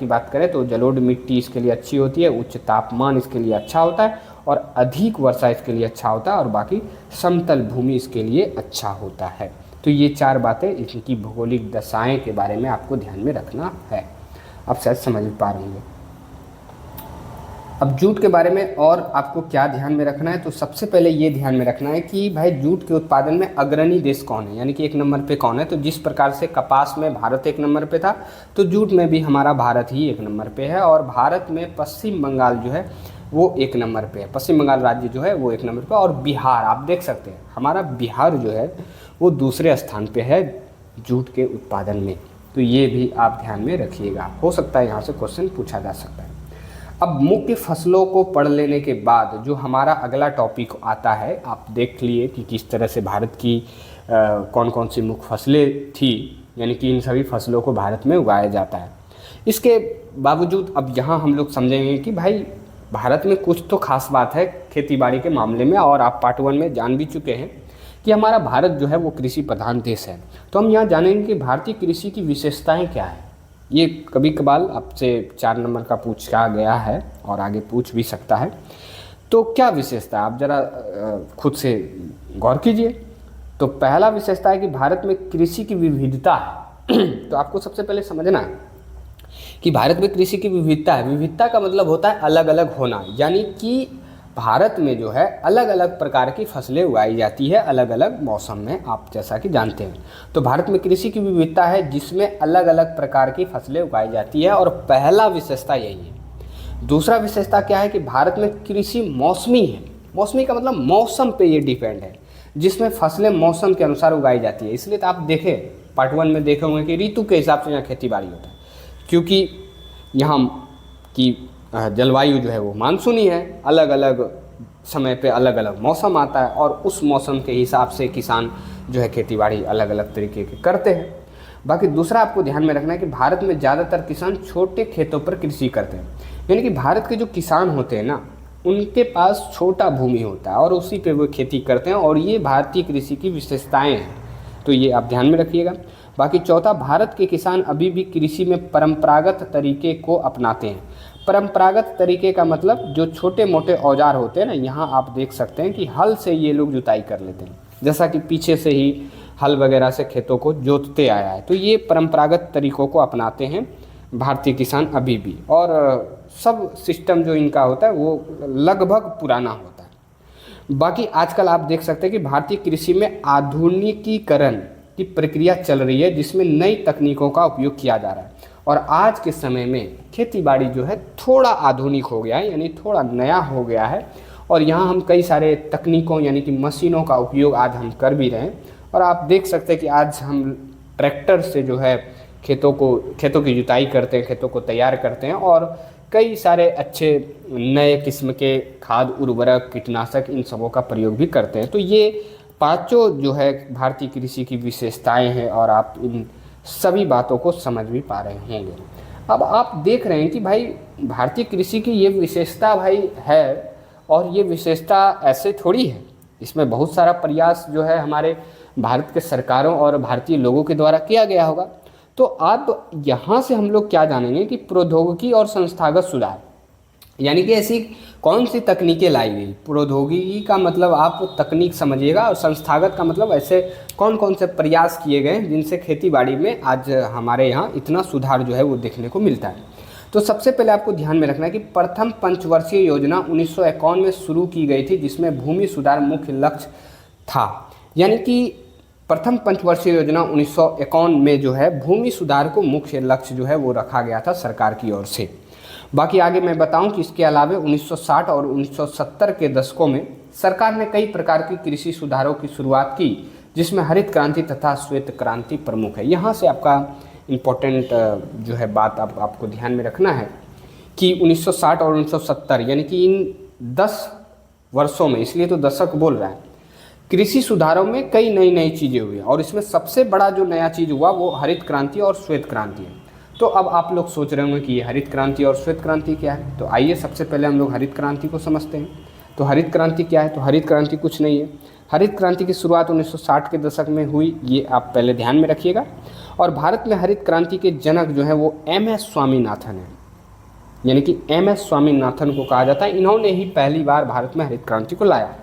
बात करें तो जलोढ़ मिट्टी इसके लिए अच्छी होती है, उच्च तापमान इसके लिए अच्छा होता है, और अधिक वर्षा इसके लिए अच्छा होता है, और बाकी समतल भूमि इसके लिए अच्छा होता है। तो ये 4 बातें इनकी भौगोलिक दशाएं के बारे में आपको ध्यान में रखना है। आप शायद समझ पा रहे होंगे। अब जूट के बारे में और आपको क्या ध्यान में रखना है, तो सबसे पहले ये ध्यान में रखना है कि भाई जूट के उत्पादन में अग्रणी देश कौन है, यानी कि 1 नंबर पे कौन है। तो जिस प्रकार से कपास में भारत 1 नंबर पे था, तो जूट में भी हमारा भारत ही 1 नंबर पे है। और भारत में पश्चिम बंगाल जो है वो 1 नंबर पे है, पश्चिम बंगाल राज्य जो है वो 1 नंबर पे, और बिहार आप देख सकते हैं हमारा बिहार जो है वो दूसरे स्थान पे है जूट के उत्पादन में। तो ये भी आप ध्यान में रखिएगा, हो सकता है यहाँ से क्वेश्चन पूछा जा सकता है। अब मुख्य फसलों को पढ़ लेने के बाद जो हमारा अगला टॉपिक आता है, आप देख लिए कि किस तरह से भारत की कौन कौन सी मुख्य फसलें थी, यानी कि इन सभी फसलों को भारत में उगाया जाता है। इसके बावजूद अब यहाँ हम लोग समझेंगे कि भाई भारत में कुछ तो खास बात है खेतीबाड़ी के मामले में, और आप पार्ट 1 में जान भी चुके हैं कि हमारा भारत जो है वो कृषि प्रधान देश है। तो हम यहाँ जानेंगे कि भारतीय कृषि की विशेषताएं क्या है। ये कभी कभार आपसे 4 नंबर का पूछा गया है और आगे पूछ भी सकता है। तो क्या विशेषता, आप ज़रा खुद से गौर कीजिए। तो पहला विशेषता है कि भारत में कृषि की विविधता है। तो आपको सबसे पहले समझना है कि भारत में कृषि की विविधता है। विविधता का मतलब होता है अलग अलग होना, यानी कि भारत में जो है अलग अलग प्रकार की फसलें उगाई जाती है अलग अलग मौसम में, आप जैसा कि जानते हैं। तो भारत में कृषि की विविधता है जिसमें अलग अलग प्रकार की फसलें उगाई जाती है, और पहला विशेषता यही है। दूसरा विशेषता क्या है कि भारत में कृषि मौसमी है। मौसमी का मतलब मौसम पे ये डिपेंड है, जिसमें फसलें मौसम के अनुसार उगाई जाती है। इसलिए तो आप देखें पार्ट 1 में देखे होंगे कि ऋतु के हिसाब से यहाँ खेती बाड़ी होता है, क्योंकि यहाँ की जलवायु जो है वो मानसूनी है, अलग अलग समय पे अलग अलग मौसम आता है, और उस मौसम के हिसाब से किसान जो है खेतीबाड़ी अलग अलग तरीके के करते हैं। बाकी दूसरा आपको ध्यान में रखना है कि भारत में ज़्यादातर किसान छोटे खेतों पर कृषि करते हैं, यानी कि भारत के जो किसान होते हैं ना, उनके पास छोटा भूमि होता है और उसी पे वो खेती करते हैं, और ये भारतीय कृषि की विशेषताएँ हैं। तो ये आप ध्यान में रखिएगा। बाकी चौथा, भारत के किसान अभी भी कृषि में परंपरागत तरीके को अपनाते हैं। परंपरागत तरीके का मतलब जो छोटे मोटे औजार होते हैं ना, यहाँ आप देख सकते हैं कि हल से ये लोग जुताई कर लेते हैं, जैसा कि पीछे से ही हल वगैरह से खेतों को जोतते आया है। तो ये परंपरागत तरीकों को अपनाते हैं भारतीय किसान अभी भी, और सब सिस्टम जो इनका होता है वो लगभग पुराना होता है। बाकी आजकल आप देख सकते हैं कि भारतीय कृषि में आधुनिकीकरण की प्रक्रिया चल रही है जिसमें नई तकनीकों का उपयोग किया जा रहा है। और आज के समय में खेतीबाड़ी जो है थोड़ा आधुनिक हो गया है, यानी थोड़ा नया हो गया है। और यहाँ हम कई सारे तकनीकों यानी कि मशीनों का उपयोग आज हम कर भी रहे हैं। और आप देख सकते हैं कि आज हम ट्रैक्टर से जो है खेतों की जुताई करते हैं, खेतों को तैयार करते हैं और कई सारे अच्छे नए किस्म के खाद, उर्वरक, कीटनाशक इन सबों का प्रयोग भी करते हैं। तो ये पांचों जो है भारतीय कृषि की विशेषताएं हैं और आप इन सभी बातों को समझ भी पा रहे होंगे। अब आप देख रहे हैं कि भाई भारतीय कृषि की ये विशेषता भाई है, और ये विशेषता ऐसे थोड़ी है, इसमें बहुत सारा प्रयास जो है हमारे भारत के सरकारों और भारतीय लोगों के द्वारा किया गया होगा। तो अब यहाँ से हम लोग क्या जानेंगे कि प्रौद्योगिकी और संस्थागत सुधार यानी कि ऐसी कौन सी तकनीकें लाई गई। प्रौद्योगिकी का मतलब आप तकनीक समझिएगा, और संस्थागत का मतलब ऐसे कौन कौन से प्रयास किए गए जिनसे खेतीबाड़ी में आज हमारे यहाँ इतना सुधार जो है वो देखने को मिलता है। तो सबसे पहले आपको ध्यान में रखना है कि प्रथम पंचवर्षीय योजना 1951 में शुरू की गई थी, जिसमें भूमि सुधार मुख्य लक्ष्य था। यानी कि प्रथम पंचवर्षीय योजना 1951 में जो है भूमि सुधार को मुख्य लक्ष्य जो है वो रखा गया था सरकार की ओर से। बाकी आगे मैं बताऊं कि इसके अलावा 1960 और 1970 के दशकों में सरकार ने कई प्रकार की कृषि सुधारों की शुरुआत की, जिसमें हरित क्रांति तथा श्वेत क्रांति प्रमुख है। यहाँ से आपका इम्पोर्टेंट जो है बात आपको ध्यान में रखना है कि 1960 और 1970 यानी कि इन 10 वर्षों में, इसलिए तो दशक बोल रहा है, कृषि सुधारों में कई नई नई चीज़ें हुई, और इसमें सबसे बड़ा जो नया चीज़ हुआ वो हरित क्रांति और श्वेत क्रांति है। तो अब आप लोग सोच रहे होंगे कि ये हरित क्रांति और श्वेत क्रांति क्या है। तो आइए सबसे पहले हम लोग हरित क्रांति को समझते हैं। तो हरित क्रांति क्या है? तो हरित क्रांति कुछ नहीं है। हरित क्रांति की शुरुआत 1960 के दशक में हुई, ये आप पहले ध्यान में रखिएगा। और भारत में हरित क्रांति के जनक जो है वो MS स्वामीनाथन है, यानी कि MS स्वामीनाथन को कहा जाता है। इन्होंने ही पहली बार भारत में हरित क्रांति को लाया,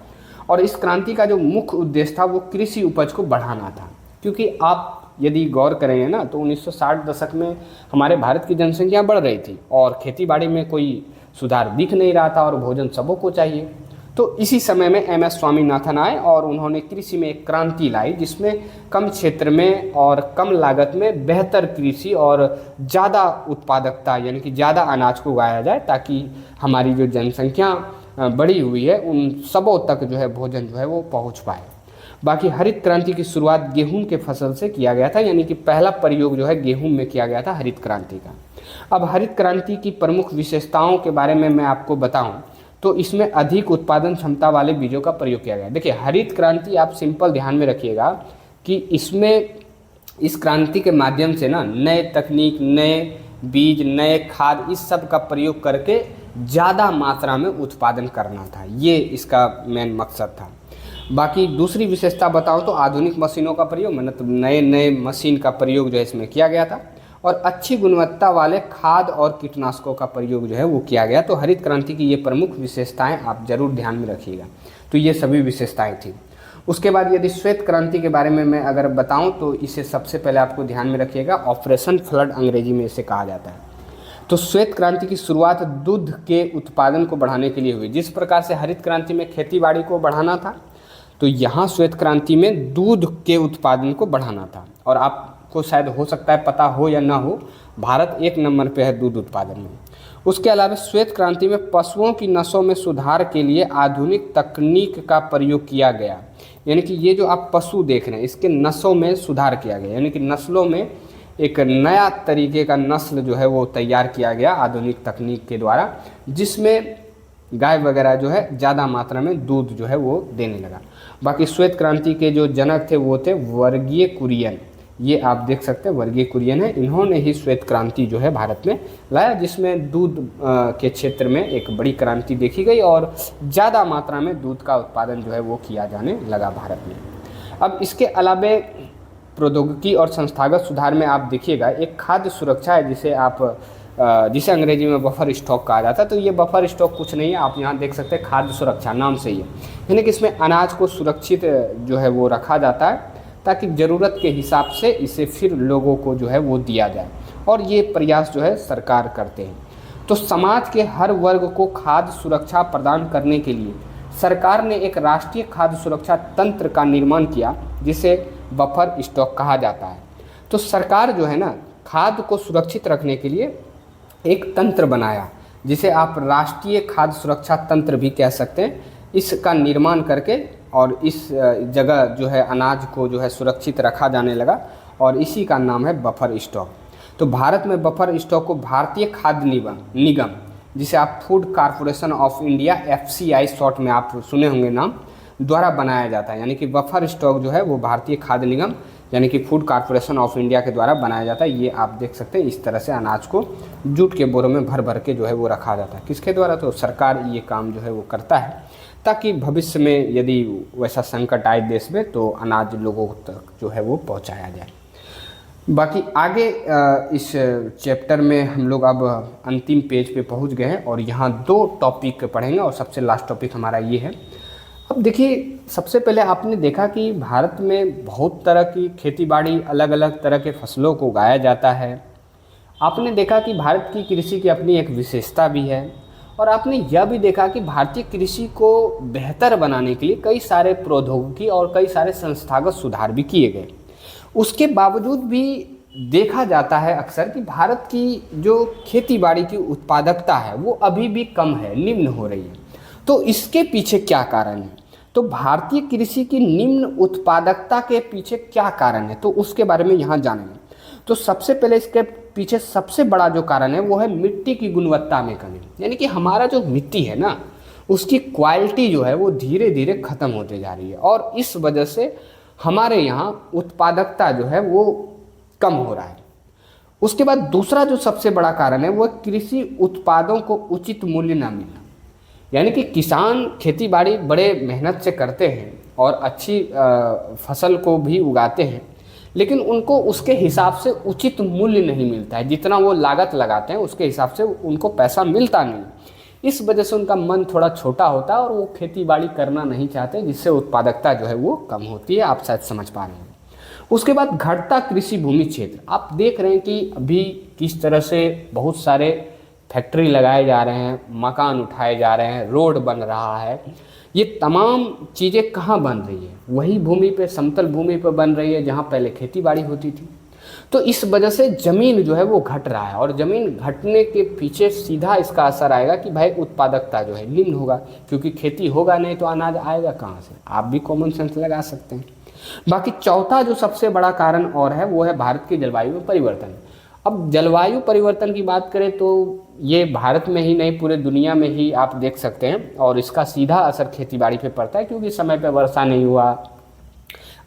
और इस क्रांति का जो मुख्य उद्देश्य था वो कृषि उपज को बढ़ाना था। क्योंकि आप यदि गौर करेंगे ना तो 1960 दशक में हमारे भारत की जनसंख्या बढ़ रही थी और खेतीबाड़ी में कोई सुधार दिख नहीं रहा था, और भोजन सबों को चाहिए। तो इसी समय में MS स्वामीनाथन आए और उन्होंने कृषि में एक क्रांति लाई, जिसमें कम क्षेत्र में और कम लागत में बेहतर कृषि और ज़्यादा उत्पादकता यानी कि ज़्यादा अनाज को उगाया जाए, ताकि हमारी जो जनसंख्या बढ़ी हुई है उन सबों तक जो है भोजन जो है वो पहुंच पाए। बाकी हरित क्रांति की शुरुआत गेहूं के फसल से किया गया था, यानी कि पहला प्रयोग जो है गेहूं में किया गया था हरित क्रांति का। अब हरित क्रांति की प्रमुख विशेषताओं के बारे में मैं आपको बताऊं तो इसमें अधिक उत्पादन क्षमता वाले बीजों का प्रयोग किया गया। देखिए हरित क्रांति आप सिंपल ध्यान में रखिएगा कि इसमें इस क्रांति के माध्यम से ना नए तकनीक, नए बीज, नए खाद, इस सब का प्रयोग करके ज़्यादा मात्रा में उत्पादन करना था, ये इसका मेन मकसद था। बाकी दूसरी विशेषता बताऊं तो आधुनिक मशीनों का प्रयोग, मतलब नए नए मशीन का प्रयोग जो है इसमें किया गया था, और अच्छी गुणवत्ता वाले खाद और कीटनाशकों का प्रयोग जो है वो किया गया। तो हरित क्रांति की ये प्रमुख विशेषताएं आप जरूर ध्यान में रखिएगा। तो ये सभी विशेषताएं थी। उसके बाद यदि श्वेत क्रांति के बारे में मैं अगर बताऊं तो इसे सबसे पहले आपको ध्यान में रखिएगा, ऑपरेशन फ्लड अंग्रेजी में इसे कहा जाता है। तो श्वेत क्रांति की शुरुआत दूध के उत्पादन को बढ़ाने के लिए हुई। जिस प्रकार से हरित क्रांति में खेतीबाड़ी को बढ़ाना था, तो यहाँ श्वेत क्रांति में दूध के उत्पादन को बढ़ाना था। और आपको शायद हो सकता है पता हो या ना हो, भारत 1 नंबर पे है दूध उत्पादन में। उसके अलावा श्वेत क्रांति में पशुओं की नसों में सुधार के लिए आधुनिक तकनीक का प्रयोग किया गया। यानी कि ये जो आप पशु देख रहे हैं इसके नसों में सुधार किया गया, यानी कि नस्लों में एक नया तरीके का नस्ल जो है वो तैयार किया गया आधुनिक तकनीक के द्वारा, जिसमें गाय वगैरह जो है ज़्यादा मात्रा में दूध जो है वो देने लगा। बाकी श्वेत क्रांति के जो जनक थे वो थे वर्गीय कुरियन। ये आप देख सकते हैं वर्गीय कुरियन है, इन्होंने ही श्वेत क्रांति जो है भारत में लाया, जिसमें दूध के क्षेत्र में एक बड़ी क्रांति देखी गई और ज़्यादा मात्रा में दूध का उत्पादन जो है वो किया जाने लगा भारत में। अब इसके अलावा प्रौद्योगिकी और संस्थागत सुधार में आप देखिएगा एक खाद्य सुरक्षा है, जिसे अंग्रेजी में बफर स्टॉक कहा जाता है। तो ये बफर स्टॉक कुछ नहीं है, आप यहाँ देख सकते हैं खाद्य सुरक्षा नाम से ही है, यानी कि इसमें अनाज को सुरक्षित जो है वो रखा जाता है ताकि ज़रूरत के हिसाब से इसे फिर लोगों को जो है वो दिया जाए, और ये प्रयास जो है सरकार करते हैं। तो समाज के हर वर्ग को खाद्य सुरक्षा प्रदान करने के लिए सरकार ने एक राष्ट्रीय खाद्य सुरक्षा तंत्र का निर्माण किया, जिसे बफर स्टॉक कहा जाता है। तो सरकार जो है ना, खाद्य को सुरक्षित रखने के लिए एक तंत्र बनाया, जिसे आप राष्ट्रीय खाद्य सुरक्षा तंत्र भी कह सकते हैं। इसका निर्माण करके और इस जगह जो है अनाज को जो है सुरक्षित रखा जाने लगा, और इसी का नाम है बफर स्टॉक। तो भारत में बफर स्टॉक को भारतीय खाद्य निगम, जिसे आप food corporation of India FCI short में आप सुने होंगे नाम, द्वारा बनाया जाता है। यानी कि बफर स्टॉक जो है वो भारतीय खाद्य निगम यानी कि फूड कॉरपोरेशन ऑफ इंडिया के द्वारा बनाया जाता है। ये आप देख सकते हैं, इस तरह से अनाज को जूट के बोरों में भर भर के जो है वो रखा जाता है। किसके द्वारा? तो सरकार ये काम जो है वो करता है, ताकि भविष्य में यदि वैसा संकट आए देश में तो अनाज लोगों तक जो है वो पहुंचाया जाए। बाकी आगे इस चैप्टर में हम लोग अब अंतिम पेज पे पहुंच गए हैं, और यहाँ 2 टॉपिक पढ़ेंगे, और सबसे लास्ट टॉपिक हमारा ये है। अब देखिए, सबसे पहले आपने देखा कि भारत में बहुत तरह की खेती बाड़ी, अलग अलग तरह के फसलों को उगाया जाता है। आपने देखा कि भारत की कृषि की अपनी एक विशेषता भी है, और आपने यह भी देखा कि भारतीय कृषि को बेहतर बनाने के लिए कई सारे प्रौद्योगिकी और कई सारे संस्थागत सुधार भी किए गए। उसके बावजूद भी देखा जाता है अक्सर कि भारत की जो खेती बाड़ी की उत्पादकता है वो अभी भी कम है, निम्न हो रही है। तो इसके पीछे क्या कारण है? तो भारतीय कृषि की निम्न उत्पादकता के पीछे क्या कारण है, तो उसके बारे में यहाँ जानेंगे। तो सबसे पहले इसके पीछे सबसे बड़ा जो कारण है वो है मिट्टी की गुणवत्ता में कमी। यानी कि हमारा जो मिट्टी है ना, उसकी क्वालिटी जो है वो धीरे धीरे खत्म होते जा रही है, और इस वजह से हमारे यहाँ उत्पादकता जो है वो कम हो रहा है। उसके बाद दूसरा जो सबसे बड़ा कारण है वो कृषि उत्पादों को उचित मूल्य न मिलना। यानी कि किसान खेती बाड़ी बड़े मेहनत से करते हैं और अच्छी फसल को भी उगाते हैं, लेकिन उनको उसके हिसाब से उचित मूल्य नहीं मिलता है। जितना वो लागत लगाते हैं उसके हिसाब से उनको पैसा मिलता नहीं। इस वजह से उनका मन थोड़ा छोटा होता है और वो खेती बाड़ी करना नहीं चाहते, जिससे उत्पादकता जो है वो कम होती है। आप शायद समझ पा रहे हैं। उसके बाद घटता कृषि भूमि क्षेत्र। आप देख रहे हैं कि अभी किस तरह से बहुत सारे फैक्ट्री लगाए जा रहे हैं, मकान उठाए जा रहे हैं, रोड बन रहा है। ये तमाम चीज़ें कहाँ बन रही है? वही भूमि पे, समतल भूमि पे बन रही है जहाँ पहले खेती बाड़ी होती थी। तो इस वजह से ज़मीन जो है वो घट रहा है, और ज़मीन घटने के पीछे सीधा इसका असर आएगा कि भाई उत्पादकता जो है निम्न होगा, क्योंकि खेती होगा नहीं तो अनाज आएगा कहाँ से? आप भी कॉमन सेंस लगा सकते हैं। बाकी चौथा जो सबसे बड़ा कारण और है वो है भारत की जलवायु में परिवर्तन। अब जलवायु परिवर्तन की बात करें तो ये भारत में ही नहीं पूरे दुनिया में ही आप देख सकते हैं, और इसका सीधा असर खेतीबाड़ी पे पड़ता है, क्योंकि समय पे वर्षा नहीं हुआ,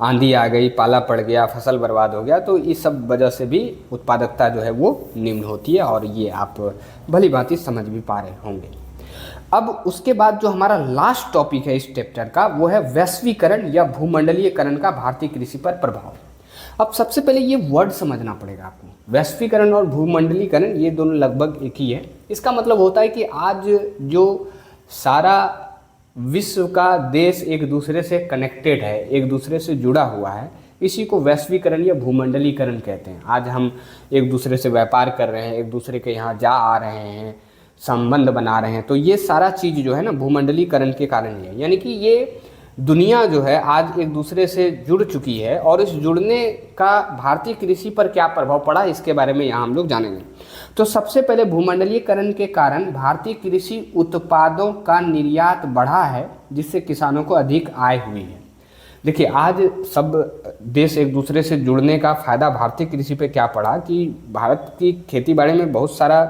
आंधी आ गई, पाला पड़ गया, फसल बर्बाद हो गया, तो इस सब वजह से भी उत्पादकता जो है वो निम्न होती है, और ये आप भली भांति समझ भी पा रहे होंगे। अब उसके बाद जो हमारा लास्ट टॉपिक है इस चैप्टर का वो है वैश्वीकरण या भूमंडलीयकरण का भारतीय कृषि पर प्रभाव। अब सबसे पहले ये वर्ड समझना पड़ेगा आपको। वैश्वीकरण और भूमंडलीकरण ये दोनों लगभग एक ही है। इसका मतलब होता है कि आज जो सारा विश्व का देश एक दूसरे से कनेक्टेड है, एक दूसरे से जुड़ा हुआ है, इसी को वैश्वीकरण या भूमंडलीकरण कहते हैं। आज हम एक दूसरे से व्यापार कर रहे हैं, एक दूसरे के यहाँ जा आ रहे हैं, संबंध बना रहे हैं, तो ये सारा चीज़ जो है ना भूमंडलीकरण के कारण ही है। यानी कि ये दुनिया जो है आज एक दूसरे से जुड़ चुकी है, और इस जुड़ने का भारतीय कृषि पर क्या प्रभाव पड़ा इसके बारे में यहाँ हम लोग जानेंगे। तो सबसे पहले भूमंडलीकरण के कारण भारतीय कृषि उत्पादों का निर्यात बढ़ा है, जिससे किसानों को अधिक आय हुई है। देखिए, आज सब देश एक दूसरे से जुड़ने का फ़ायदा भारतीय कृषि पे क्या पड़ा कि भारत की खेती बाड़ी में बहुत सारा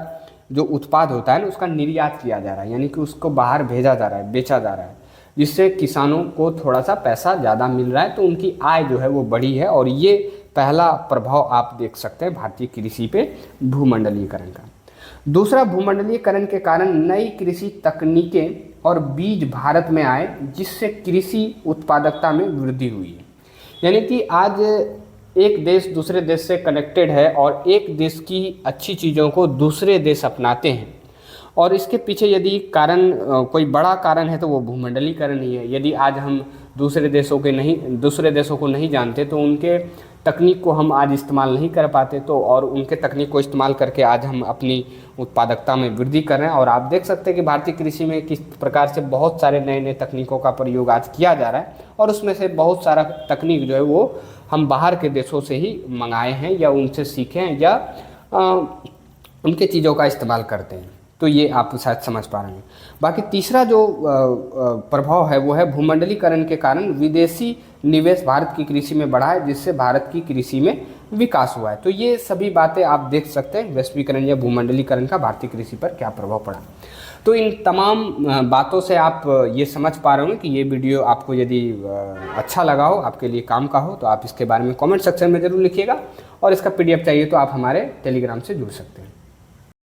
जो उत्पाद होता है ना उसका निर्यात किया जा रहा है, यानी कि उसको बाहर भेजा जा रहा है, बेचा जा रहा है, जिससे किसानों को थोड़ा सा पैसा ज़्यादा मिल रहा है, तो उनकी आय जो है वो बढ़ी है। और ये पहला प्रभाव आप देख सकते हैं भारतीय कृषि पे भूमंडलीकरण का। दूसरा, भूमंडलीकरण के कारण नई कृषि तकनीकें और बीज भारत में आए, जिससे कृषि उत्पादकता में वृद्धि हुई है। यानी कि आज एक देश दूसरे देश से कनेक्टेड है, और एक देश की अच्छी चीज़ों को दूसरे देश अपनाते हैं, और इसके पीछे यदि कारण कोई बड़ा कारण है तो वो भूमंडलीकरण ही है। यदि आज हम दूसरे देशों को नहीं जानते तो उनके तकनीक को हम आज इस्तेमाल नहीं कर पाते, तो और उनके तकनीक को इस्तेमाल करके आज हम अपनी उत्पादकता में वृद्धि कर रहे हैं। और आप देख सकते हैं कि भारतीय कृषि में किस प्रकार से बहुत सारे नए नए तकनीकों का प्रयोग आज किया जा रहा है, और उसमें से बहुत सारा तकनीक जो है वो हम बाहर के देशों से ही मंगाए हैं या उनसे सीखे हैं या उनके चीज़ों का इस्तेमाल करते हैं। तो ये आप शायद समझ पा रहे हैं। बाकी तीसरा जो प्रभाव है वो है भूमंडलीकरण के कारण विदेशी निवेश भारत की कृषि में बढ़ा है, जिससे भारत की कृषि में विकास हुआ है। तो ये सभी बातें आप देख सकते हैं, वैश्वीकरण या भूमंडलीकरण का भारतीय कृषि पर क्या प्रभाव पड़ा। तो इन तमाम बातों से आप ये समझ पा रहे होंगे कि ये वीडियो आपको यदि अच्छा लगा हो, आपके लिए काम का हो, तो आप इसके बारे में कमेंट सेक्शन में ज़रूर लिखिएगा। और इसका PDF चाहिए तो आप हमारे टेलीग्राम से जुड़ सकते हैं।